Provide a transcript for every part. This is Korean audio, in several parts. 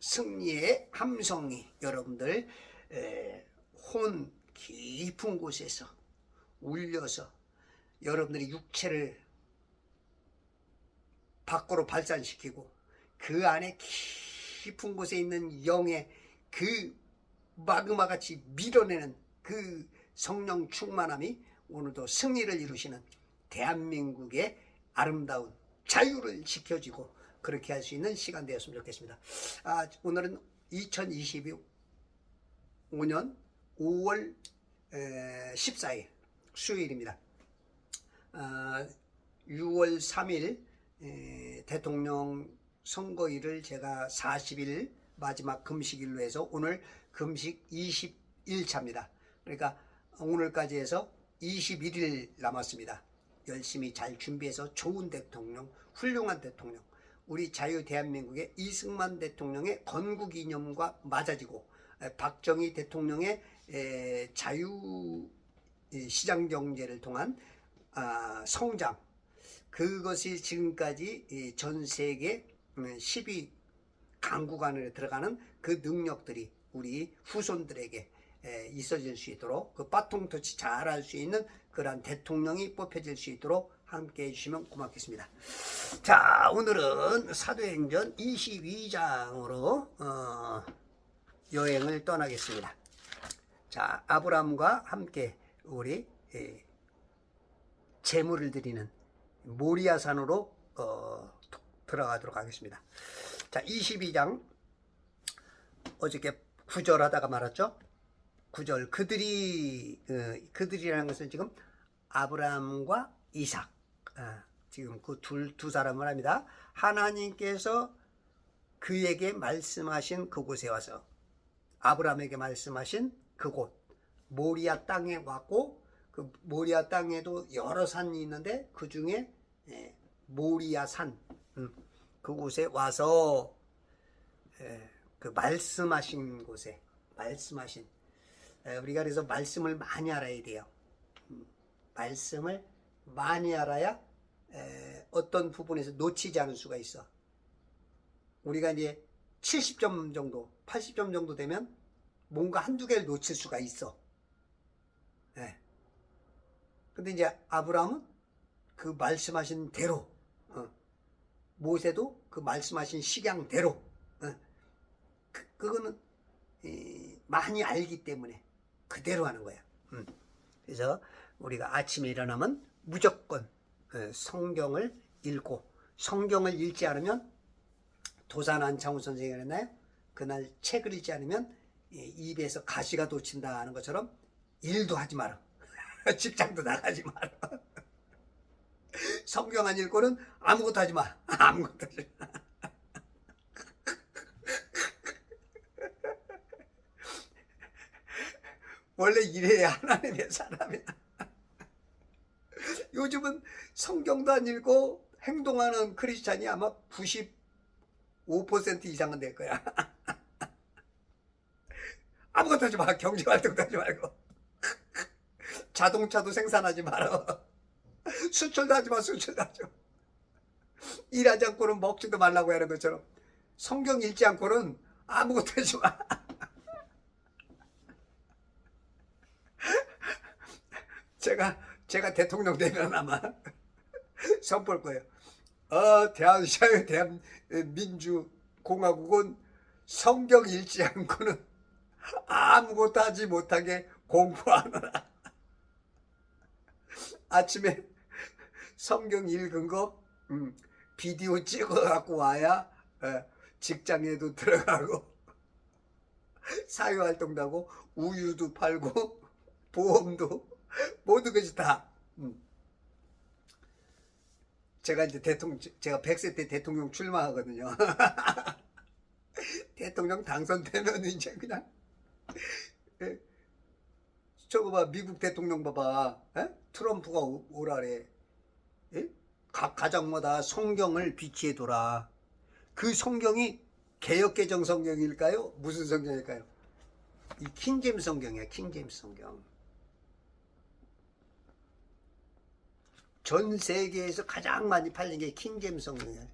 승리의 함성이 여러분들 혼 깊은 곳에서 울려서 여러분들의 육체를 밖으로 발산시키고 그 안에 깊은 곳에 있는 영의 그 마그마같이 밀어내는 그 성령 충만함이 오늘도 승리를 이루시는 대한민국의 아름다운 자유를 지켜주고 그렇게 할 수 있는 시간 되었으면 좋겠습니다. 오늘은 2025년 5월 14일 수요일입니다. 6월 3일 대통령 선거일을 제가 40일 마지막 금식일로 해서 오늘 금식 21차입니다. 그러니까 오늘까지 해서 21일 남았습니다. 열심히 잘 준비해서 좋은 대통령, 훌륭한 대통령, 우리 자유 대한민국의 이승만 대통령의 건국이념과 맞아지고 박정희 대통령의 자유시장경제를 통한 성장, 그것이 지금까지 전 세계 10위 강국 안에 들어가는 그 능력들이 우리 후손들에게 있어질 수 있도록 그 바통터치 잘할 수 있는 그러한 대통령이 뽑혀질 수 있도록 함께 해주시면 고맙겠습니다. 자, 오늘은 사도행전 22장으로 여행을 떠나겠습니다. 자, 아브라함과 함께 우리 제물을 드리는 모리아산으로 들어가도록 하겠습니다. 자, 22장 어저께 9절 하다가 말았죠. 9절 그들이라는 것은 지금 아브라함과 이삭, 지금 그 두 사람을 합니다. 하나님께서 그에게 말씀하신 그곳에 와서 아브라함에게 말씀하신 그곳 모리아 땅에 왔고, 그 모리아 땅에도 여러 산이 있는데 그 중에 모리아 산, 그곳에 와서 그 말씀하신 곳에 말씀하신, 우리가 그래서 말씀을 많이 알아야 돼요. 말씀을 많이 알아야 어떤 부분에서 놓치지 않을 수가 있어. 우리가 이제 70점 정도 80점 정도 되면 뭔가 한두 개를 놓칠 수가 있어. 근데 이제 아브라함은 그 말씀하신 대로, 모세도 그 말씀하신 식양대로, 그거는 많이 알기 때문에 그대로 하는 거야. 그래서 우리가 아침에 일어나면 무조건 성경을 읽고, 성경을 읽지 않으면 도산 안창호 선생님이 그랬나요? 그날 책을 읽지 않으면 입에서 가시가 돋친다 하는 것처럼 일도 하지 마라. 직장도 나가지 마라. 성경 안 읽고는 아무것도 하지 마. 아무것도 하지 마. 원래 이래야 하나님의 사람이야. 요즘은 성경도 안 읽고 행동하는 크리스찬이 아마 95% 이상은 될 거야. 아무것도 하지 마. 경제활동도 하지 말고. 자동차도 생산하지 마라. 수출도 하지 마. 수출도 하지 마. 일하지 않고는 먹지도 말라고 하는 것처럼 성경 읽지 않고는 아무것도 하지 마. 제가 대통령 되면 아마 선포할 거예요. 대한민주공화국은 성경 읽지 않고는 아무것도 하지 못하게 공부하느라. 아침에 성경 읽은 거 비디오 찍어 갖고 와야 직장에도 들어가고 사회활동도 하고 우유도 팔고 보험도 모든 것이 다. 제가 이제 제가 100세 때 대통령 출마하거든요. 대통령 당선되면 이제 그냥 저거 봐, 미국 대통령 봐봐. 트럼프가 오라래. 각 가정마다 성경을 비치해 둬라. 그 성경이 개역개정 성경일까요? 무슨 성경일까요? 이 킹제임스 성경이야. 킹제임스 성경. 전 세계에서 가장 많이 팔린 게 킹제임스 성경이에요.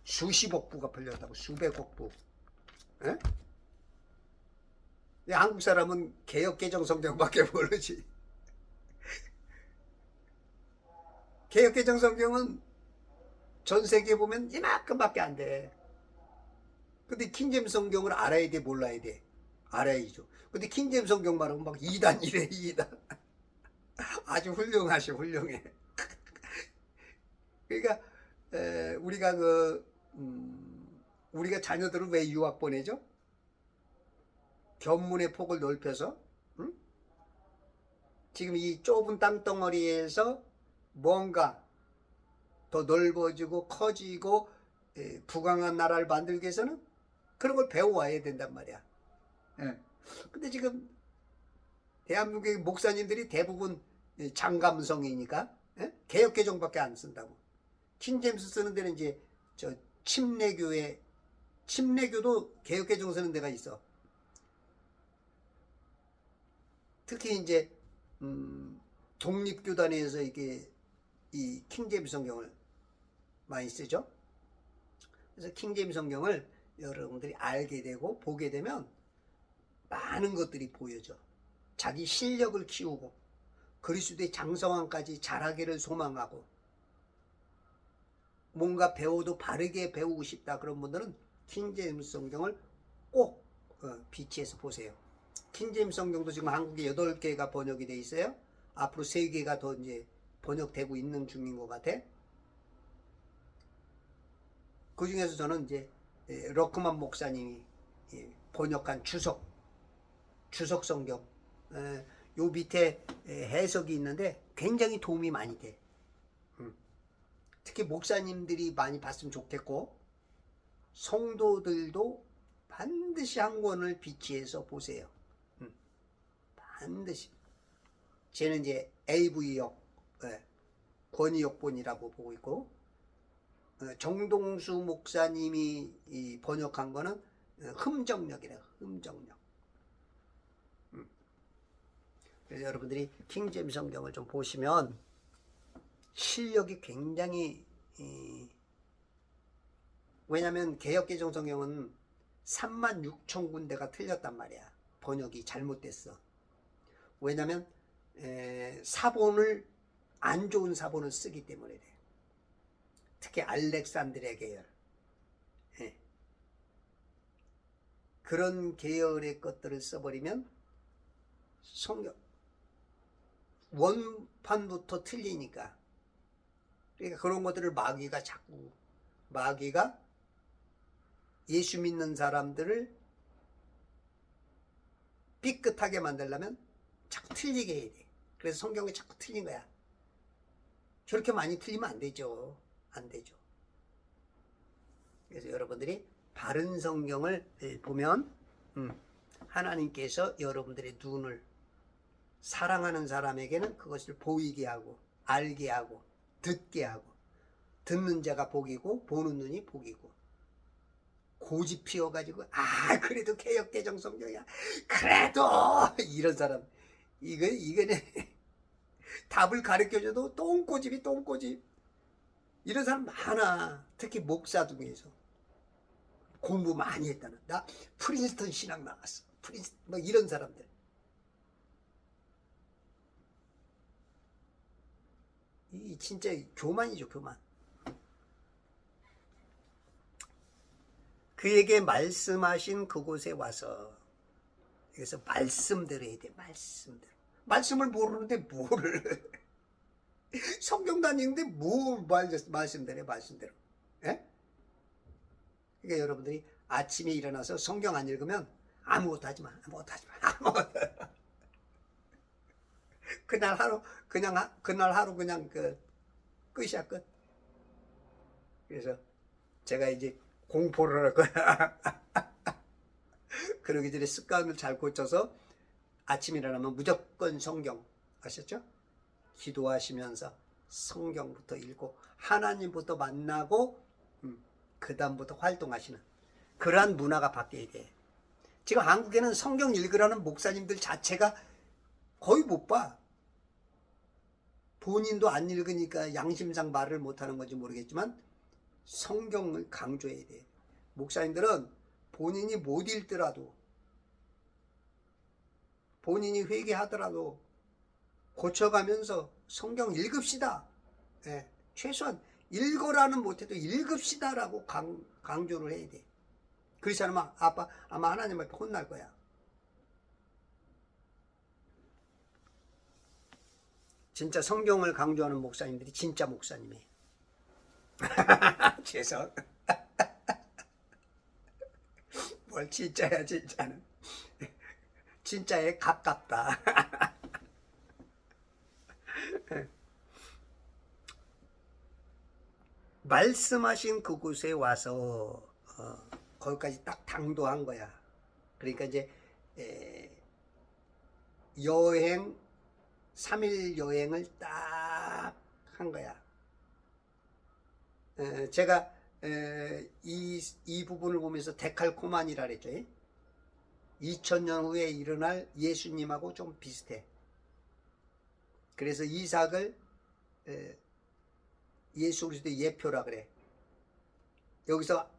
수십억 부가 팔렸다고. 수백억 부. 예? 한국 사람은 개역개정 성경밖에 모르지. 개역개정 성경은 전 세계에 보면 이만큼밖에 안 돼. 근데 킹제임스 성경을 알아야 돼, 몰라야 돼? 알아야죠. 근데 킹제임스 성경 말하면 막 2단 이래, 2단. 아주 훌륭해. 그러니까 우리가 우리가 자녀들을 왜 유학 보내죠? 견문의 폭을 넓혀서, 응? 지금 이 좁은 땅덩어리에서 뭔가 더 넓어지고 커지고 부강한 나라를 만들기 위해서는 그런 걸 배워와야 된단 말이야. 예. 근데 지금 대한민국의 목사님들이 대부분 장감성이니까 개역개정밖에 안 쓴다고. 킹제임스 쓰는 데는 이제 저 침례교도 개역개정 쓰는 데가 있어. 특히 이제 독립교단에서 이게 이 킹제임스 성경을 많이 쓰죠. 그래서 킹제임스 성경을 여러분들이 알게 되고 보게 되면 많은 것들이 보여져. 자기 실력을 키우고 그리스도의 장성함까지 자라기를 소망하고 뭔가 배워도 바르게 배우고 싶다 그런 분들은 킹제임스 성경을 꼭 비치해서 보세요. 킹제임스 성경도 지금 한국에 8개가 번역이 돼 있어요. 앞으로 3개가 더 이제 번역되고 있는 중인 것 같아. 그 중에서 저는 이제 러크만 목사님이 번역한 주석 성경, 요 밑에 해석이 있는데 굉장히 도움이 많이 돼. 특히 목사님들이 많이 봤으면 좋겠고 성도들도 반드시 한 권을 비치해서 보세요. 반드시. 쟤는 이제 AV역 권위역본이라고 보고 있고, 정동수 목사님이 번역한 거는 흠정역이래요. 흠정역. 그래서 여러분들이 킹제임스 성경을 좀 보시면 실력이 굉장히 왜냐하면 개역개정 성경은 36,000군데가 틀렸단 말이야. 번역이 잘못됐어. 왜냐하면 사본을 안 좋은 사본을 쓰기 때문에 그래. 특히 알렉산드리아 계열 그런 계열의 것들을 써버리면 성경 원판부터 틀리니까. 그러니까 그런 것들을 마귀가 예수 믿는 사람들을 삐끗하게 만들려면 자꾸 틀리게 해야 돼. 그래서 성경이 자꾸 틀린 거야. 저렇게 많이 틀리면 안 되죠. 안 되죠. 그래서 여러분들이 바른 성경을 보면 하나님께서 여러분들의 눈을 사랑하는 사람에게는 그것을 보이게 하고 알게 하고 듣게 하고, 듣는 자가 복이고 보는 눈이 복이고, 고집 피워가지고 그래도 개역개정 성경이야 그래도 이런 사람 이거는 답을 가르쳐줘도 똥꼬집이 똥꼬집. 이런 사람 많아. 특히 목사 중에서 공부 많이 했다는. 나 프린스턴 신학 나왔어. 뭐 이런 사람들. 이 진짜 교만이죠, 교만. 그에게 말씀하신 그곳에 와서, 여기서 말씀대로 해야 돼. 말씀을 모르는데 뭐를 성경 다니는데 뭘 말씀대로 해, 말씀대로. 예? 그러니까 여러분들이 아침에 일어나서 성경 안 읽으면 아무것도 하지 마. 그날 하루 그냥 끝이야, 끝. 그래서 제가 이제 공포를 할 거야. 그러기 전에 습관을 잘 고쳐서 아침 일어나면 무조건 성경, 아셨죠? 기도하시면서 성경부터 읽고 하나님부터 만나고 그 다음부터 활동하시는 그러한 문화가 바뀌어야 돼. 지금 한국에는 성경 읽으라는 목사님들 자체가 거의 못 봐. 본인도 안 읽으니까 양심상 말을 못하는 건지 모르겠지만 성경을 강조해야 돼. 목사님들은 본인이 못 읽더라도, 본인이 회개하더라도 고쳐가면서 성경 읽읍시다. 예, 최소한 읽어라는 못해도 읽읍시다라고 강조를 해야 돼. 그렇지 않으면 아마 하나님 앞에 혼날 거야. 진짜 성경을 강조하는 목사님들이 진짜 목사님이에요. 죄송. 뭘 진짜야, 진짜는. 진짜에 가깝다. 말씀하신 그곳에 와서 거기까지 딱 당도한 거야. 그러니까 이제 여행 3일 여행을 딱 한 거야. 제가 이 부분을 보면서 데칼코만이라 그랬죠. 2000년 후에 일어날 예수님하고 좀 비슷해. 그래서 이삭을 예수 그리스도의 예표라 그래. 여기서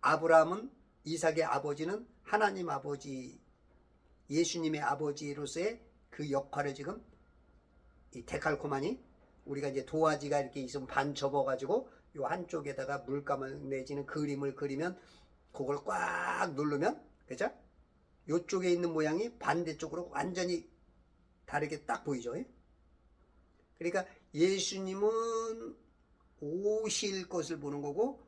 아브라함은, 이삭의 아버지는 하나님 아버지, 예수님의 아버지로서의 그 역할을 지금 이 데칼코만이, 우리가 이제 도화지가 이렇게 있으면 반 접어가지고 요 한쪽에다가 물감을 내지는 그림을 그리면 그걸 꽉 누르면, 그죠? 요쪽에 있는 모양이 반대쪽으로 완전히 다르게 딱 보이죠. 그러니까 예수님은 오실 것을 보는 거고,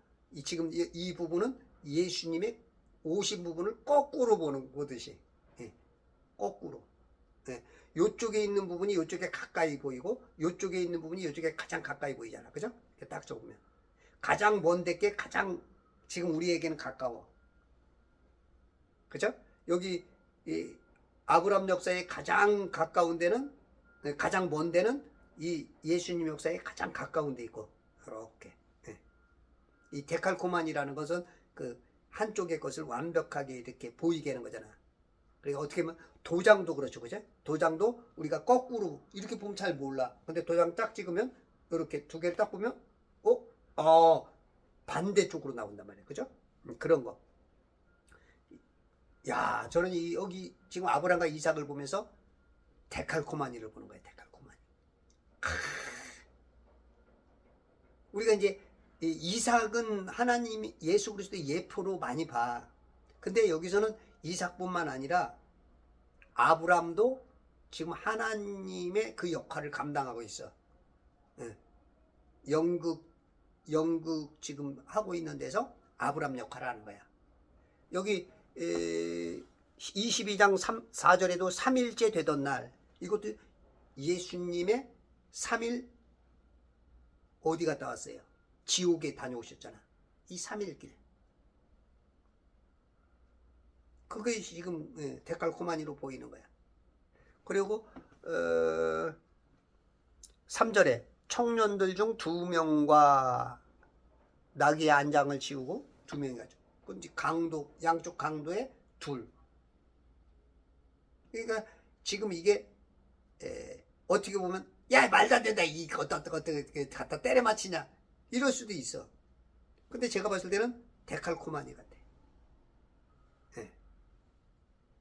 지금 이 부분은 예수님의 오신 부분을 거꾸로 보듯이, 거꾸로. 요쪽에 있는 부분이 요쪽에 가까이 보이고, 요쪽에 있는 부분이 요쪽에 가장 가까이 보이잖아. 그죠? 딱 적으면 가장 먼 데께 가장 지금 우리에게는 가까워. 그죠? 여기 이 아브라함 역사에 가장 가까운 데는, 가장 먼 데는 이 예수님 역사에 가장 가까운 데 있고, 이렇게. 이 데칼코만이라는 것은 그 한쪽의 것을 완벽하게 이렇게 보이게 하는 거잖아. 그러니까 어떻게 보면 도장도 그렇죠. 그죠? 도장도 우리가 거꾸로 이렇게 보면 잘 몰라. 근데 도장 딱 찍으면 이렇게 두 개를 딱 보면 반대쪽으로 나온단 말이에요. 그죠? 그런 거. 야, 저는 여기 지금 아브라함과 이삭을 보면서 데칼코마니를 보는 거예요. 데칼코마니. 우리가 이제 이삭은 하나님 예수 그리스도의 예표로 많이 봐. 근데 여기서는 이삭뿐만 아니라 아브라함도 지금 하나님의 그 역할을 감당하고 있어. 연극 지금 하고 있는 데서 아브라함 역할을 하는 거야. 여기 22장 4절에도 3일째 되던 날, 이것도 예수님의 3일 어디 갔다 왔어요? 지옥에 다녀오셨잖아. 이 3일길. 그게 지금 데칼코마니로 보이는 거야. 그리고 3절에 청년들 중 2명과 나귀의 안장을 지우고 2명이 가죠. 그건 강도, 양쪽 강도에 둘. 그러니까 지금 이게 어떻게 보면 야, 말도 안 된다, 이거 어떻게 갖다 때려 맞히냐, 이럴 수도 있어. 근데 제가 봤을 때는 데칼코마니 같아.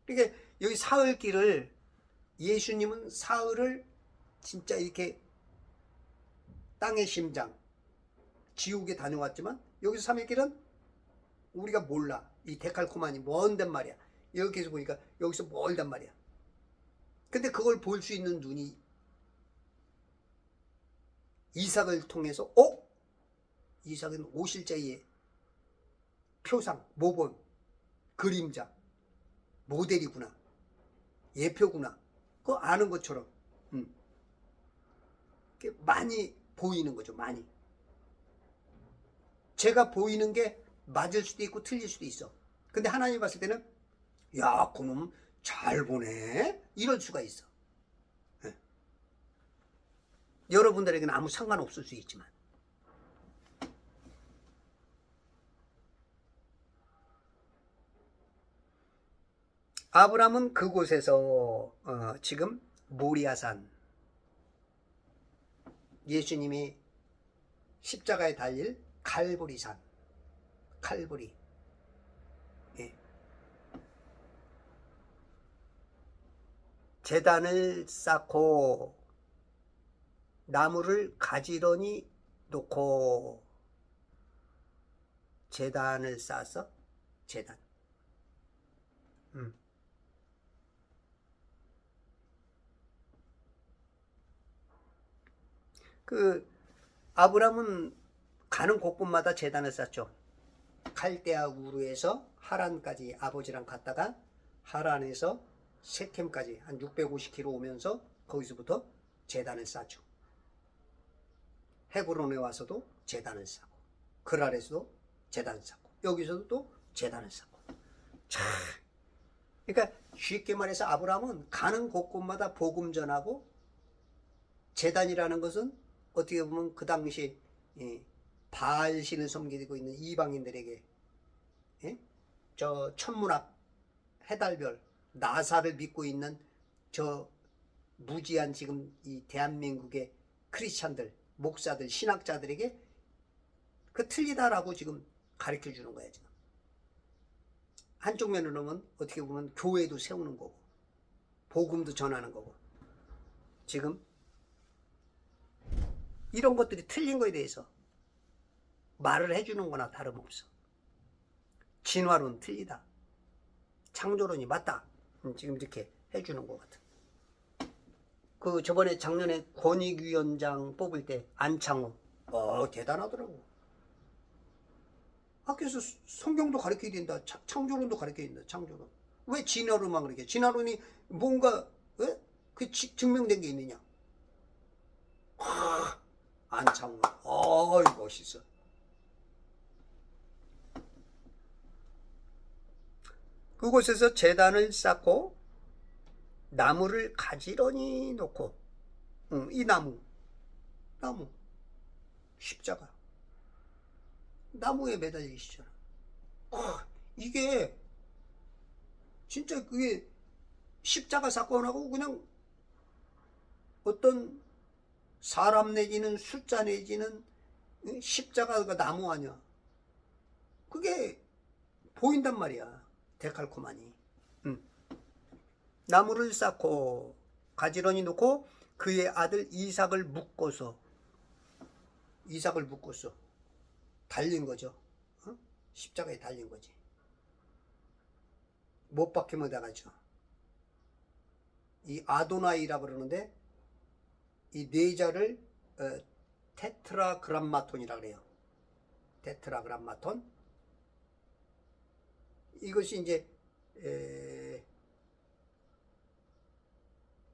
그러니까 여기 사흘길을, 예수님은 사흘을 진짜 이렇게 땅의 심장 지옥에 다녀왔지만, 여기서 3일길은 우리가 몰라. 이 데칼코마니 먼단 말이야. 여기서 보니까 여기서 멀단 말이야. 근데 그걸 볼 수 있는 눈이 이삭을 통해서 이삭은 오실 자의 표상, 모본, 그림자, 모델이구나, 예표구나, 그거 아는 것처럼 많이 보이는 거죠. 많이. 제가 보이는 게 맞을 수도 있고 틀릴 수도 있어. 근데 하나님 봤을 때는 야, 그놈 잘 보네, 이럴 수가 있어. 여러분들에게는 아무 상관없을 수 있지만, 아브라함은 그곳에서 지금 모리아산, 예수님이 십자가에 달릴 칼보리산, 칼보리, 제단을 쌓고 나무를 가지런히 놓고. 제단을 쌓았어? 제단. 그 아브라함은 가는 곳곳마다 제단을 쌓죠. 갈대아 우르에서 하란까지 아버지랑 갔다가 하란에서 세켐까지 한 650km 오면서 거기서부터 제단을 쌓죠. 헤브론에 와서도 제단을 쌓고, 그랄에서도 제단을 쌓고, 여기서도 또 제단을 쌓고. 참, 그러니까 쉽게 말해서 아브라함은 가는 곳곳마다 복음 전하고, 제단이라는 것은 어떻게 보면 그 당시 바알신을 섬기고 있는 이방인들에게 저 천문학, 해달별, 나사를 믿고 있는 저 무지한 지금 이 대한민국의 크리스찬들, 목사들, 신학자들에게 그 틀리다라고 지금 가르쳐 주는 거야. 지금 한쪽 면으로 보면 어떻게 보면 교회도 세우는 거고 복음도 전하는 거고, 지금 이런 것들이 틀린 거에 대해서 말을 해주는 거나 다름없어. 진화론 틀리다, 창조론이 맞다, 지금 이렇게 해주는 것 같아. 그 저번에 작년에 권익위원장 뽑을 때 안창호, 대단하더라고. 학교에서 성경도 가르쳐야 된다, 창조론도 가르쳐야 된다. 창조론 왜 진화론만 그렇게? 진화론이 뭔가 그 증명된 게 있느냐? 안창호, 멋있어. 그곳에서 제단을 쌓고 나무를 가지런히 놓고, 이 나무 십자가 나무에 매달려 계시잖아. 이게 진짜 그게 십자가 사건하고 그냥 어떤 사람 내지는 숫자 내지는 십자가가 나무 아니야. 그게 보인단 말이야. 데칼코마니. 나무를 쌓고 가지런히 놓고 그의 아들 이삭을 묶어서 달린 거죠. 십자가에 달린 거지. 못 박히면 나가죠. 이 아도나이라 그러는데 이 뇌자를 테트라그람마톤이라 그래요. 테트라그람마톤. 이것이 이제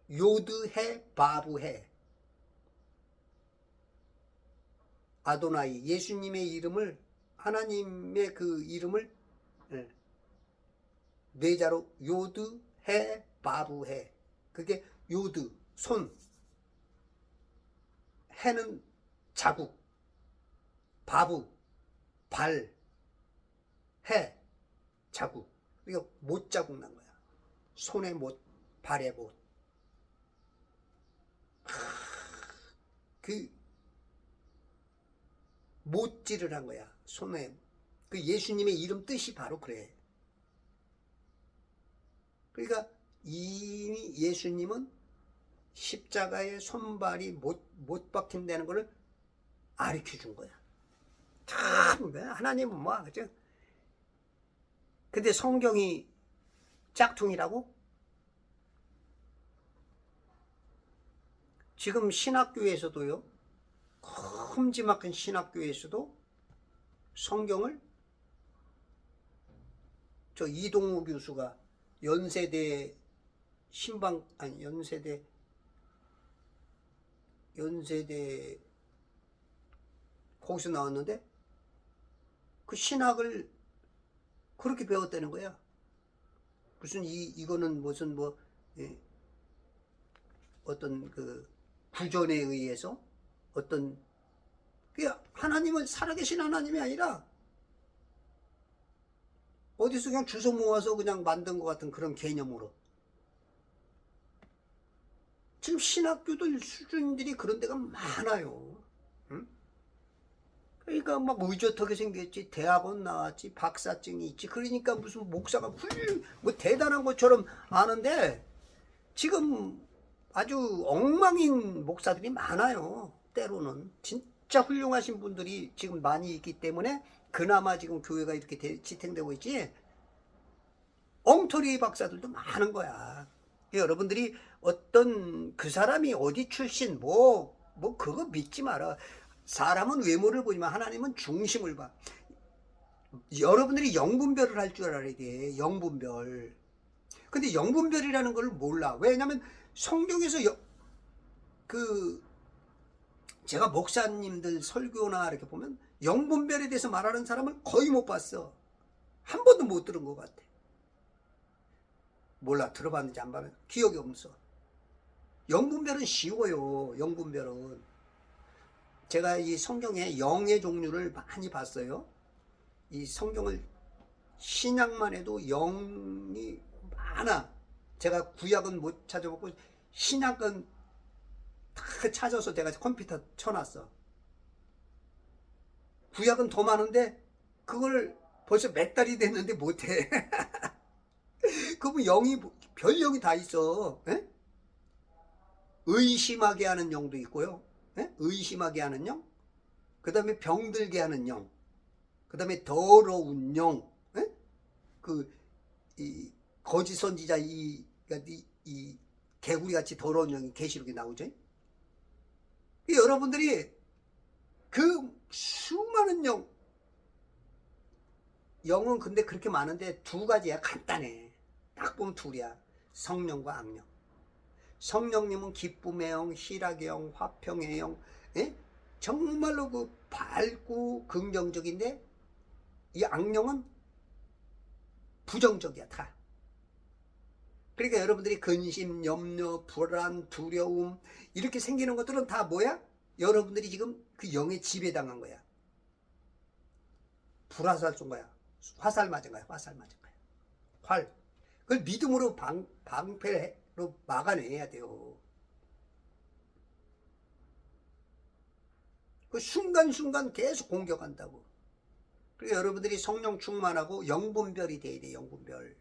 요드해 바브해, 아도나이, 예수님의 이름을, 하나님의 그 이름을 뇌자로 요드해 바브해. 그게 요드 손, 해는 자국, 바브 발, 해 자국. 이거 못 자국 난 거야. 손에 못, 발에 못. 그 못질을 한 거야. 손에. 그 예수님의 이름 뜻이 바로 그래. 그러니까 이미 예수님은 십자가에 손발이 못 박힌다는 것을 가르쳐 준 거야. 참, 하나님은 뭐, 그죠? 근데 성경이 짝퉁이라고? 지금 신학교에서도요, 큼지막한 신학교에서도 성경을 저 이동우 교수가 연세대 거기서 나왔는데 그 신학을 그렇게 배웠다는 거야. 무슨 이거는 무슨 어떤 그 구전에 의해서 어떤 그 하나님을 살아계신 하나님이 아니라 어디서 그냥 주워 모아서 그냥 만든 것 같은 그런 개념으로. 지금 신학교들 수준들이 그런 데가 많아요. 응? 그러니까 막 의젓하게 생겼지, 대학원 나왔지, 박사증이 있지, 그러니까 무슨 목사가 뭐 대단한 것처럼 아는데, 지금 아주 엉망인 목사들이 많아요. 때로는 진짜 훌륭하신 분들이 지금 많이 있기 때문에 그나마 지금 교회가 이렇게 지탱되고 있지, 엉터리 박사들도 많은 거야. 여러분들이 어떤 그 사람이 어디 출신 뭐 그거 믿지 마라. 사람은 외모를 보지만 하나님은 중심을 봐. 여러분들이 영분별을 할 줄 알아야 돼. 영분별. 근데 영분별이라는 걸 몰라. 왜냐면 성경에서 제가 목사님들 설교나 이렇게 보면 영분별에 대해서 말하는 사람을 거의 못 봤어. 한 번도 못 들은 것 같아. 몰라, 들어봤는지 안 봤는지 기억이 없어. 영분별은 쉬워요. 영분별은 제가 이 성경에 영의 종류를 많이 봤어요. 이 성경을 신약만 해도 영이 많아. 제가 구약은 못 찾아보고 신약은 다 찾아서 제가 컴퓨터 쳐놨어. 구약은 더 많은데 그걸 벌써 몇 달이 됐는데 못해. 그러면 영이, 별 영이 다 있어. 에? 의심하게 하는 영도 있고요. 에? 의심하게 하는 영. 그 다음에 병들게 하는 영. 그 다음에 더러운 영. 에? 이 거짓 선지자 이 개구리같이 더러운 영이 계시록에 나오죠. 여러분들이 그 수많은 영은 근데 그렇게 많은데 두 가지야. 간단해. 딱 보면 둘이야. 성령과 악령. 성령님은 기쁨의 영, 희락의 영, 화평의 영, 에? 정말로 그 밝고 긍정적인데, 이 악령은 부정적이야 다. 그러니까 여러분들이 근심, 염려, 불안, 두려움 이렇게 생기는 것들은 다 뭐야? 여러분들이 지금 그 영에 지배당한 거야. 불화살 쏜 거야. 화살 맞은 거야. 화살 맞은 거야. 활. 그걸 믿음으로 방패로 막아내야 돼요. 그 순간순간 계속 공격한다고. 그리고 여러분들이 성령 충만하고 영분별이 돼야 돼. 영분별.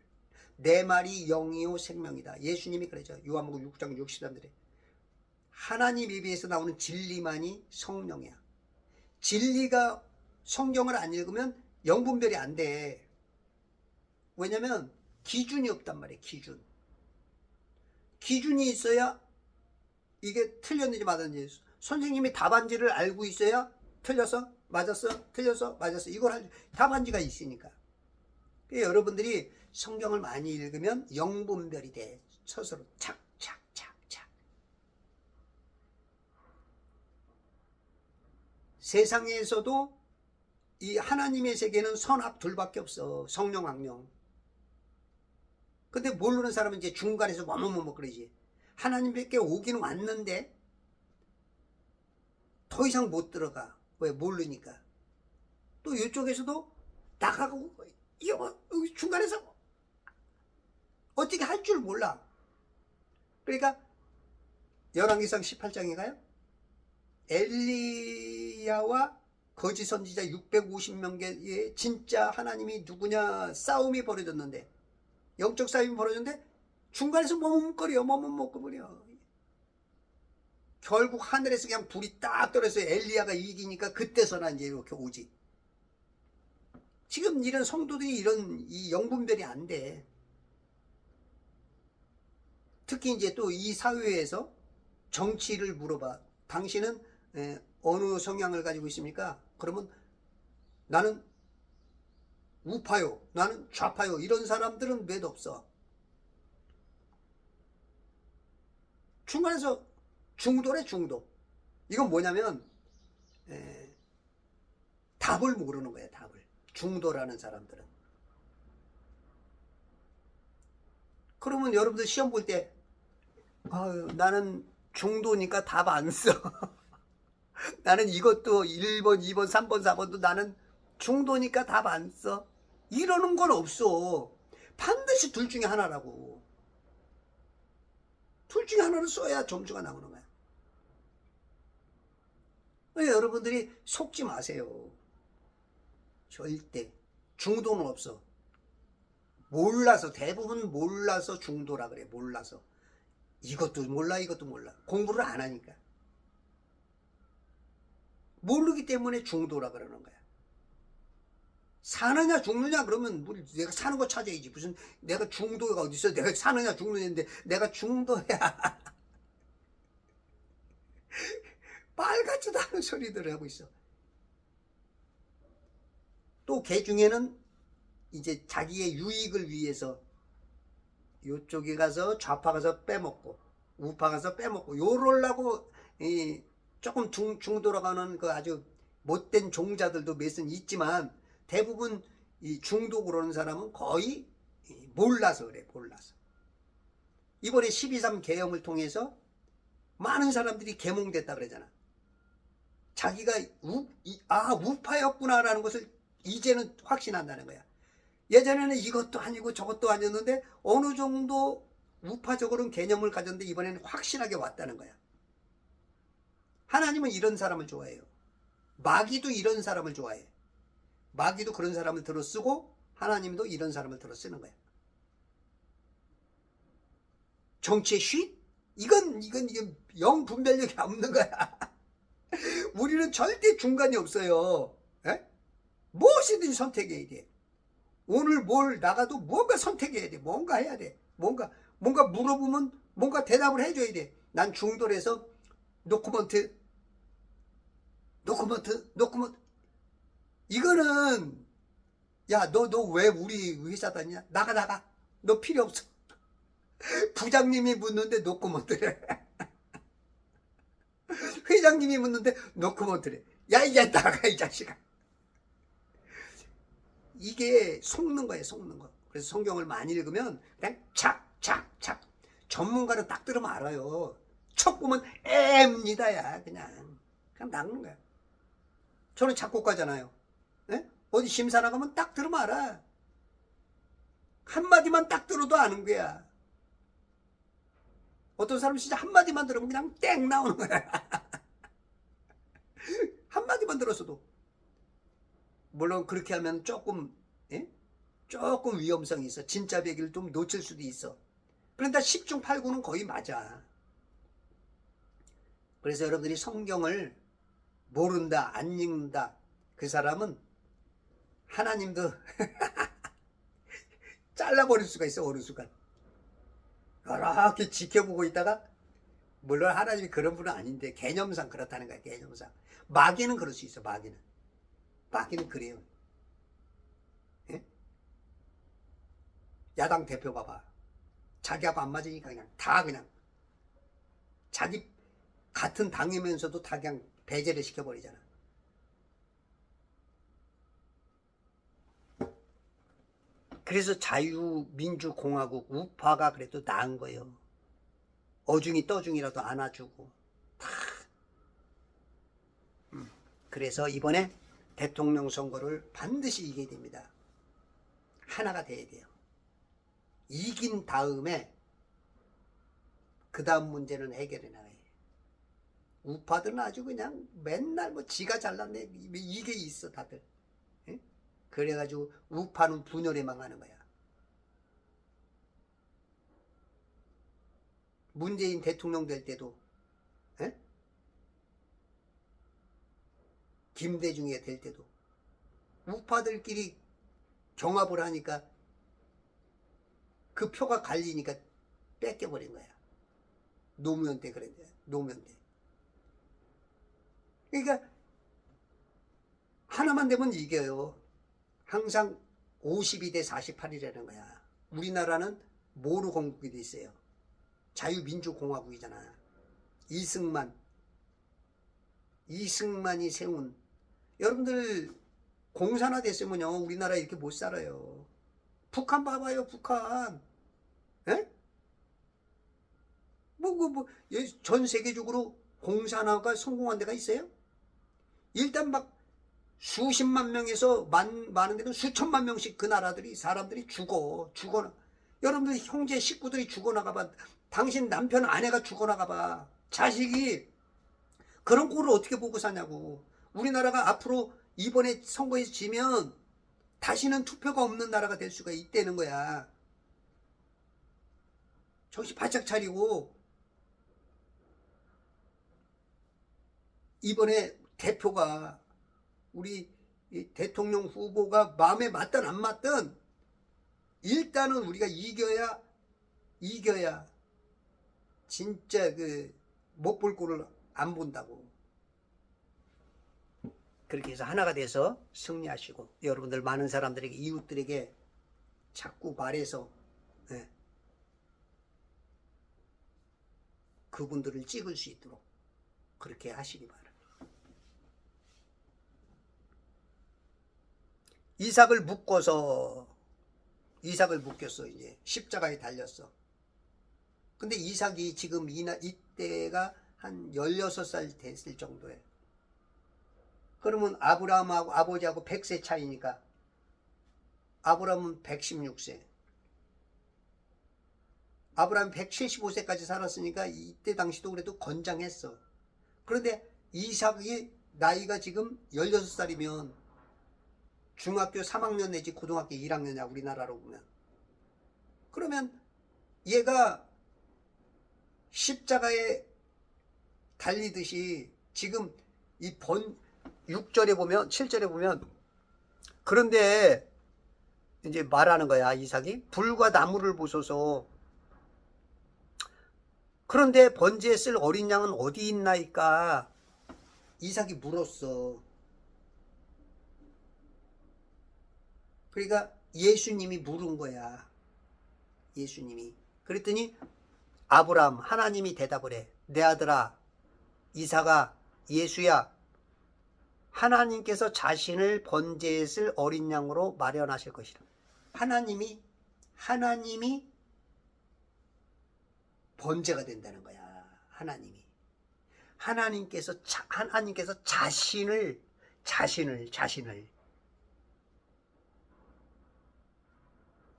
내 말이 영이요 생명이다. 예수님이 그러죠. 요한복음 6장 63절에 하나님 입에서 나오는 진리만이 성령이야. 진리가 성경을 안 읽으면 영분별이 안 돼. 왜냐면 기준이 없단 말이에요. 기준이 있어야 이게 틀렸는지 맞았는지, 선생님이 답안지를 알고 있어야 틀렸어? 맞았어? 틀렸어? 맞았어? 이걸 할 답안지가 있으니까. 여러분들이 성경을 많이 읽으면 영분별이 돼. 스스로 착착착착. 세상에서도 이 하나님의 세계는 선악 둘밖에 없어. 성령, 악령. 근데 모르는 사람은 이제 중간에서 뭐뭐뭐 그러지. 하나님께 오긴 왔는데 더 이상 못 들어가. 왜? 모르니까. 또 이쪽에서도 나가고 이거 중간에서 어떻게 할 줄 몰라. 그러니까 열왕기상 18장인가요? 엘리야와 거짓 선지자 650명의 진짜 하나님이 누구냐 싸움이 벌어졌는데, 영적 싸움이 벌어졌는데 중간에서 머뭇거려. 결국 하늘에서 그냥 불이 딱 떨어져서 엘리야가 이기니까 그때서나 이제 이렇게 오지. 지금 이런 성도들이 이런 이 영분별이 안 돼. 특히 이제 또 이 사회에서 정치를 물어봐. 당신은 어느 성향을 가지고 있습니까? 그러면 나는 우파요, 나는 좌파요. 이런 사람들은 몇 없어. 중간에서 중도래, 중도. 이건 뭐냐면 답을 모르는 거야. 답을. 중도라는 사람들은. 그러면 여러분들 시험 볼 때 나는 중도니까 답 안 써. 나는 이것도 1번, 2번, 3번, 4번도 나는 중도니까 답 안 써. 이러는 건 없어. 반드시 둘 중에 하나라고. 둘 중에 하나를 써야 점수가 나오는 거야. 여러분들이 속지 마세요. 절대. 중도는 없어. 몰라서, 대부분 몰라서 중도라 그래. 몰라서. 이것도 몰라 이것도 몰라. 공부를 안 하니까. 모르기 때문에 중도라 그러는 거야. 사느냐 죽느냐 그러면 내가 사는 거 찾아야지. 무슨 내가 중도가 어디 있어. 내가 사느냐 죽느냐인데 내가 중도야. 빨갛지도 않은 소리들을 하고 있어. 또 개 중에는 이제 자기의 유익을 위해서 요쪽에 가서 좌파 가서 빼먹고 우파 가서 빼먹고 요럴라고 조금 중도라가는 그 아주 못된 종자들도 몇은 있지만 대부분 이 중도 그러는 사람은 거의 몰라서 그래. 몰라서. 이번에 12.3 계엄을 통해서 많은 사람들이 계몽됐다 그러잖아. 자기가 우파였구나라는 것을 이제는 확신한다는 거야. 예전에는 이것도 아니고 저것도 아니었는데 어느 정도 우파적으로는 개념을 가졌는데 이번에는 확실하게 왔다는 거야. 하나님은 이런 사람을 좋아해요. 마귀도 이런 사람을 좋아해. 마귀도 그런 사람을 들어 쓰고 하나님도 이런 사람을 들어 쓰는 거야. 정치의 쉿? 이건 영 분별력이 없는 거야. 우리는 절대 중간이 없어요. 에? 무엇이든지 선택해야 돼. 오늘 뭘 나가도 뭔가 선택해야 돼. 뭔가 해야 돼. 뭔가 물어보면 뭔가 대답을 해줘야 돼. 난 중도에서 노코먼트 이거는 야 너 왜 우리 회사 다니냐? 나가 너 필요 없어. 부장님이 묻는데 노코먼트래. 회장님이 묻는데 노코먼트래. 야 이제 나가 이 자식아. 이게 속는 거예요. 속는 거. 그래서 성경을 많이 읽으면 그냥 착 전문가는 딱 들으면 알아요. 첫 보면 애입니다야. 그냥 낚는 거야. 저는 작곡가잖아요. 네? 어디 심사 나가면 딱 들으면 알아. 한마디만 딱 들어도 아는 거야. 어떤 사람은 진짜 한마디만 들으면 그냥 땡 나오는 거야. 한마디만 들었어도. 물론 그렇게 하면 조금 위험성이 있어. 진짜 배기를 좀 놓칠 수도 있어. 그런데 10중 8구는 거의 맞아. 그래서 여러분들이 성경을 모른다, 안 읽는다. 그 사람은 하나님도 잘라버릴 수가 있어. 어느 순간. 이렇게 지켜보고 있다가 물론 하나님이 그런 분은 아닌데 개념상 그렇다는 거야. 개념상. 마귀는 그럴 수 있어. 마귀는 그래요. 예? 야당 대표 봐봐. 자기하고 안 맞으니까 그냥 자기 같은 당이면서도 다 그냥 배제를 시켜버리잖아. 그래서 자유민주공화국 우파가 그래도 나은 거예요. 어중이 떠중이라도 안아주고 다. 그래서 이번에 대통령 선거를 반드시 이겨야 됩니다. 하나가 돼야 돼요. 이긴 다음에 그 다음 문제는 해결해 나가요. 우파들은 아주 그냥 맨날 지가 잘났네 이게 있어 다들. 예? 그래가지고 우파는 분열에 망하는 거야. 문재인 대통령 될 때도 김대중이 될 때도 우파들끼리 경합을 하니까 그 표가 갈리니까 뺏겨버린 거야. 노무현 때 그랬는데 노무현 때. 그러니까 하나만 되면 이겨요. 항상 52대 48이라는 거야. 우리나라는 뭐로 건국이 돼 있어요? 자유민주공화국이잖아. 이승만이 세운. 여러분들 공산화 됐으면요 우리나라 이렇게 못 살아요. 북한 봐봐요. 북한. 에? 전 세계적으로 공산화가 성공한 데가 있어요? 일단 막 수십만 명에서 많은 데는 수천만 명씩 그 나라들이 사람들이 죽어. 여러분들 형제 식구들이 죽어나가봐. 당신 남편 아내가 죽어나가봐. 자식이 그런 꼴을 어떻게 보고 사냐고. 우리나라가 앞으로 이번에 선거에서 지면 다시는 투표가 없는 나라가 될 수가 있다는 거야. 정신 바짝 차리고 이번에 대표가 우리 이 대통령 후보가 마음에 맞든 안 맞든 일단은 우리가 이겨야 진짜 그 못 볼 꼴을 안 본다고. 그렇게 해서 하나가 돼서 승리하시고 여러분들 많은 사람들에게 이웃들에게 자꾸 말해서 예, 그분들을 찍을 수 있도록 그렇게 하시기 바랍니다. 이삭을 묶었어. 이제 십자가에 달렸어. 근데 이삭이 지금 이때가 한 16살 됐을 정도예요. 그러면 아브라함하고 아버지하고 100세 차이니까 아브라함은 116세. 아브라함 175세까지 살았으니까 이때 당시도 그래도 건장했어. 그런데 이삭이 나이가 지금 16살이면 중학교 3학년 내지 고등학교 1학년이야, 우리나라로 보면. 그러면 얘가 십자가에 달리듯이 지금 이 6절에 보면 7절에 보면 그런데 이제 말하는 거야, 이삭이. 불과 나무를 보소서. 그런데 번제에 쓸 어린 양은 어디 있나이까? 이삭이 물었어. 그러니까 예수님이 물은 거야. 예수님이. 그랬더니 아브라함, 하나님이 대답을 해. 내 아들아, 이삭아, 예수야, 하나님께서 자신을 번제에 쓸 어린 양으로 마련하실 것이라. 하나님이 번제가 된다는 거야. 하나님께서 자신을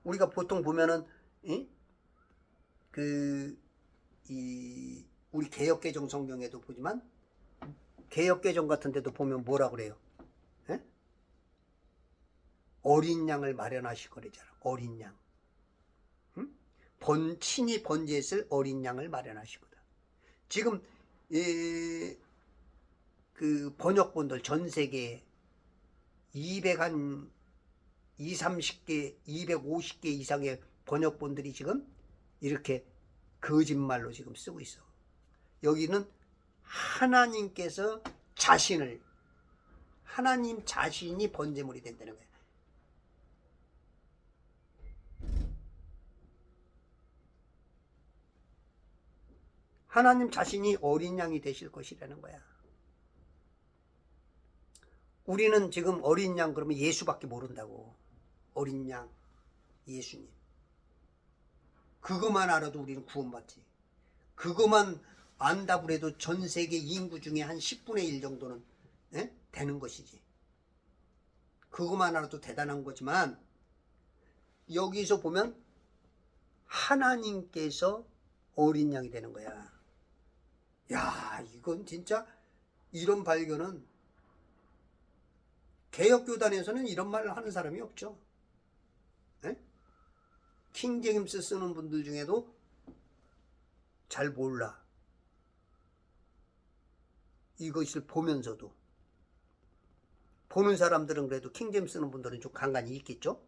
우리가 보통 보면은 우리 개역개정 성경에도 보지만 개역개정 같은 데도 보면 뭐라 그래요? 에? 어린 양을 마련하실 거래잖아. 어린 양. 응? 친히 번제에 쓸 어린 양을 마련하실 거다. 지금 그 번역본들 전 세계에 230개, 250개 이상의 번역본들이 지금 이렇게 거짓말로 지금 쓰고 있어. 여기는 하나님께서 하나님 자신이 번제물이 된다는 거야. 하나님 자신이 어린 양이 되실 것이라는 거야. 우리는 지금 어린 양 그러면 예수밖에 모른다고. 어린 양, 예수님. 그것만 알아도 우리는 구원받지. 그것만 안다고 해도 전 세계 인구 중에 한 10분의 1 정도는 되는 것이지. 그것만 알아도 대단한 거지만 여기서 보면 하나님께서 어린 양이 되는 거야. 야, 이건 진짜 이런 발견은 개혁교단에서는 이런 말을 하는 사람이 없죠. 킹제임스 쓰는 분들 중에도 잘 몰라. 이것을 보면서도. 보는 사람들은 그래도 킹제임스 쓰는 분들은 좀 간간히 있겠죠?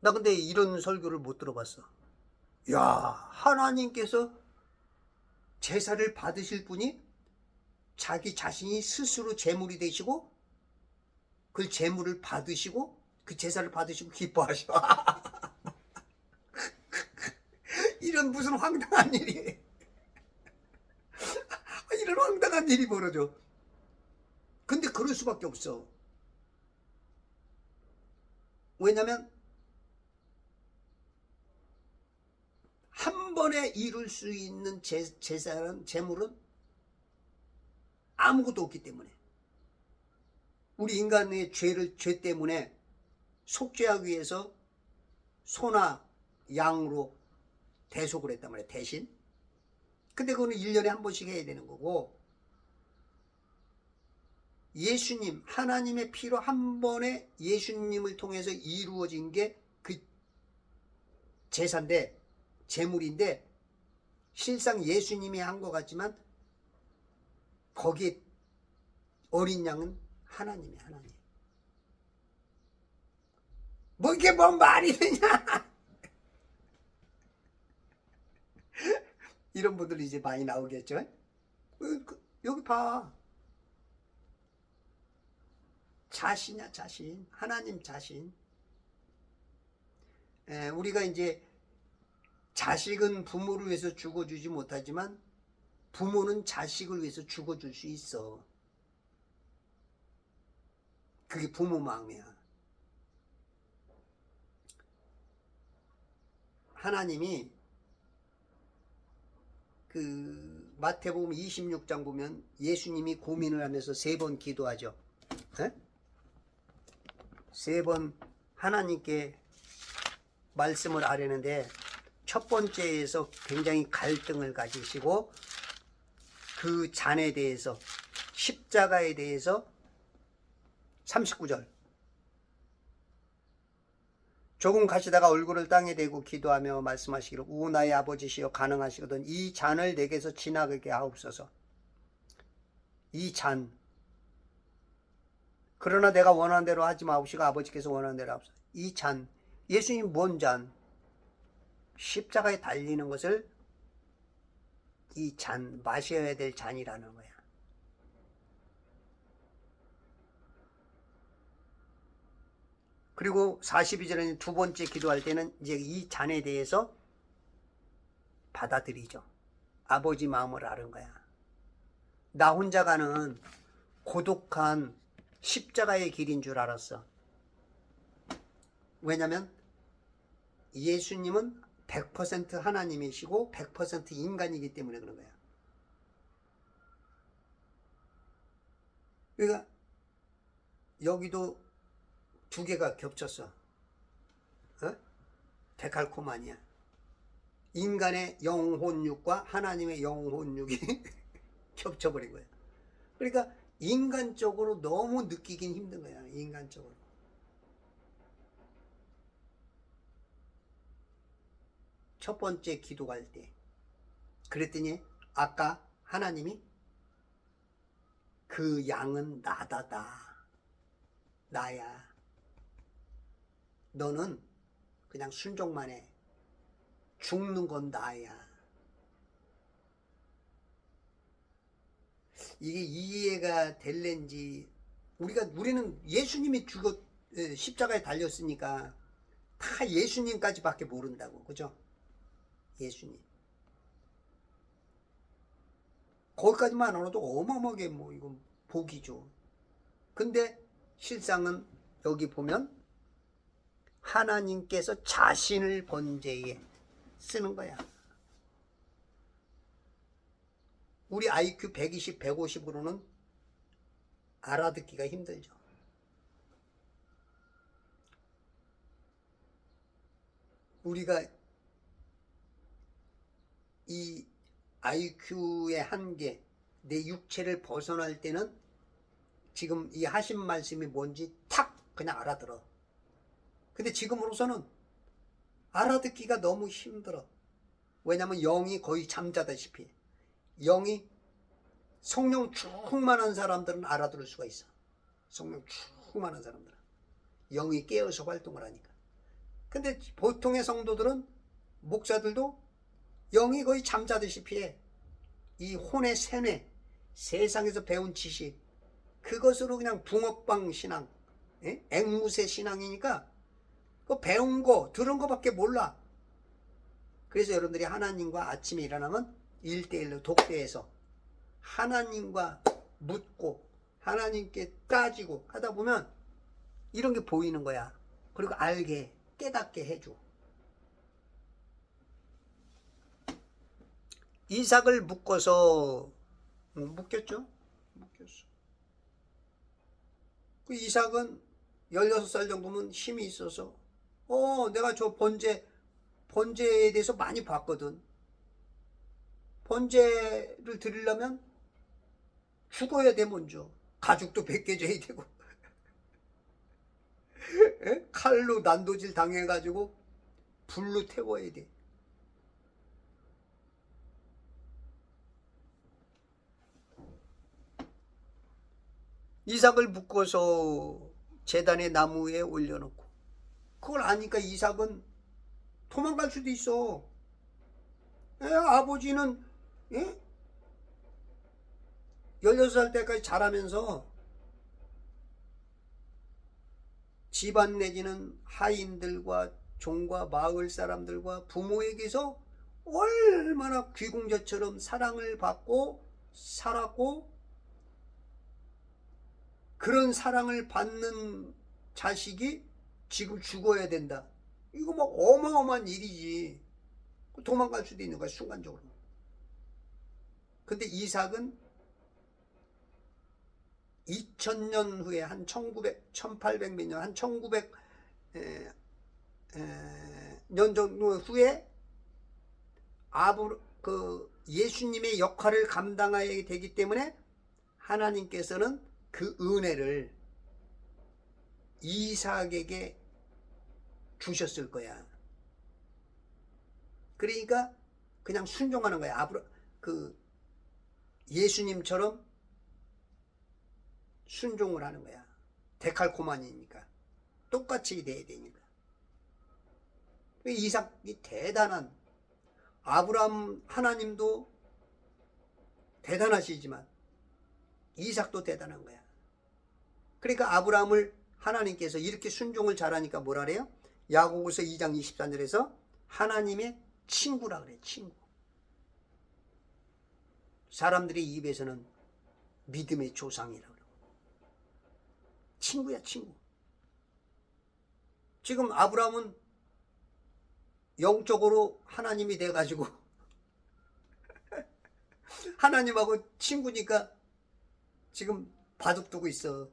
나 근데 이런 설교를 못 들어봤어. 야, 하나님께서 제사를 받으실 분이 자기 자신이 스스로 제물이 되시고 그 제물을 받으시고 그 제사를 받으시고 기뻐하셔. 이런 무슨 황당한 일이 이런 황당한 일이 벌어져. 근데 그럴 수밖에 없어. 왜냐면 한 번에 이룰 수 있는 제사는 제물은 아무것도 없기 때문에, 우리 인간의 죄 때문에 속죄하기 위해서 소나 양으로 대속을 했단 말이야, 대신. 근데 그거는 1년에 한 번씩 해야 되는 거고, 예수님, 하나님의 피로 한 번에 예수님을 통해서 이루어진 게 그 제사인데, 제물인데, 실상 예수님이 한 것 같지만 거기에 어린 양은 하나님이야, 하나님. 뭐 이게 뭔 말이 되냐? 이런 분들이 이제 많이 나오겠죠. 여기 봐. 자신이야, 자신. 하나님 자신. 우리가 이제 자식은 부모를 위해서 죽어주지 못하지만 부모는 자식을 위해서 죽어줄 수 있어. 그게 부모 마음이야. 하나님이 그 마태복음 26장 보면 예수님이 고민을 하면서 3번 기도하죠. 3번 하나님께 말씀을 하려는데 첫 번째에서 굉장히 갈등을 가지시고 그 잔에 대해서 십자가에 대해서 39절 조금 가시다가 얼굴을 땅에 대고 기도하며 말씀하시기를 우 나의 아버지시여 가능하시거든 이 잔을 내게서 지나가게 하옵소서. 이 잔 그러나 내가 원하는 대로 하지 마옵시고 아버지께서 원하는 대로 하옵소서. 이 잔 예수님 뭔 잔? 십자가에 달리는 것을 이 잔 마셔야 될 잔이라는 거야. 그리고 42절에 두 번째 기도할 때는 이제 이 잔에 대해서 받아들이죠. 아버지 마음을 아는 거야. 나 혼자 가는 고독한 십자가의 길인 줄 알았어. 왜냐면 예수님은 100% 하나님이시고 100% 인간이기 때문에 그런 거야. 그러니까 여기도 두 개가 겹쳤어. 데칼코마니아. 인간의 영혼육과 하나님의 영혼육이 겹쳐버린 거야. 그러니까 인간적으로 너무 느끼긴 힘든 거야. 인간적으로. 첫 번째 기도할 때 그랬더니 아까 하나님이 그 양은 나다다. 나야. 너는 그냥 순종만 해. 죽는 건 나야. 이게 이해가 될는지 우리는 예수님이 십자가에 달렸으니까 다 예수님까지밖에 모른다고. 그죠? 예수님. 거기까지만 알아도 어마어마하게 뭐 이건 복이죠. 근데 실상은 여기 보면 하나님께서 자신을 번제에 쓰는 거야. 우리 IQ 120, 150으로는 알아듣기가 힘들죠. 우리가 이 IQ의 한계, 내 육체를 벗어날 때는 지금 이 하신 말씀이 뭔지 탁 그냥 알아들어. 근데 지금으로서는 알아듣기가 너무 힘들어. 왜냐하면 영이 거의 잠자다시피 해. 영이 성령 충만한 사람들은 알아들을 수가 있어. 성령 충만한 사람들은 영이 깨어서 활동을 하니까. 근데 보통의 성도들은 목사들도 영이 거의 잠자다시피 해. 이 혼의 세뇌, 세상에서 배운 지식, 그것으로 그냥 붕어빵 신앙, 앵무새 신앙이니까 그 배운 거, 들은 거밖에 몰라. 그래서 여러분들이 하나님과 아침에 일어나면 1대1로 독대해서 하나님과 묻고 하나님께 따지고 하다 보면 이런 게 보이는 거야. 그리고 알게, 깨닫게 해줘. 이삭을 묶어서 묶였죠? 묶였어. 그 이삭은 16살 정도면 힘이 있어서 내가 저 번제에 대해서 많이 봤거든. 번제를 드리려면 죽어야 돼. 먼저 가죽도 벗겨져야 되고 칼로 난도질 당해가지고 불로 태워야 돼. 이삭을 묶어서 제단의 나무 위에 올려놓고, 그걸 아니까 이삭은 도망갈 수도 있어. 아버지는 16살 때까지 자라면서 집안 내지는 하인들과 종과 마을 사람들과 부모에게서 얼마나 귀공자처럼 사랑을 받고 살았고, 그런 사랑을 받는 자식이 지금 죽어야 된다. 이거 막 어마어마한 일이지. 도망갈 수도 있는 거야, 순간적으로. 근데 이삭은 2000년 후에 한 1800 몇 년, 한 1900 년 정도 후에 예수님의 역할을 감당해야 되기 때문에 하나님께서는 그 은혜를 이삭에게 주셨을 거야. 그러니까 그냥 순종하는 거야. 예수님처럼 순종을 하는 거야. 데칼코마니니까 똑같이 돼야 되니까. 이삭이 대단한, 아브라함 하나님도 대단하시지만 이삭도 대단한 거야. 그러니까 아브라함을 하나님께서 이렇게 순종을 잘하니까 뭐라 그래요? 야고보서 2장 24절에서 하나님의 친구라 그래. 친구. 사람들의 입에서는 믿음의 조상이라 그래. 친구야, 친구. 지금 아브라함은 영적으로 하나님이 돼가지고 하나님하고 친구니까 지금 바둑두고 있어.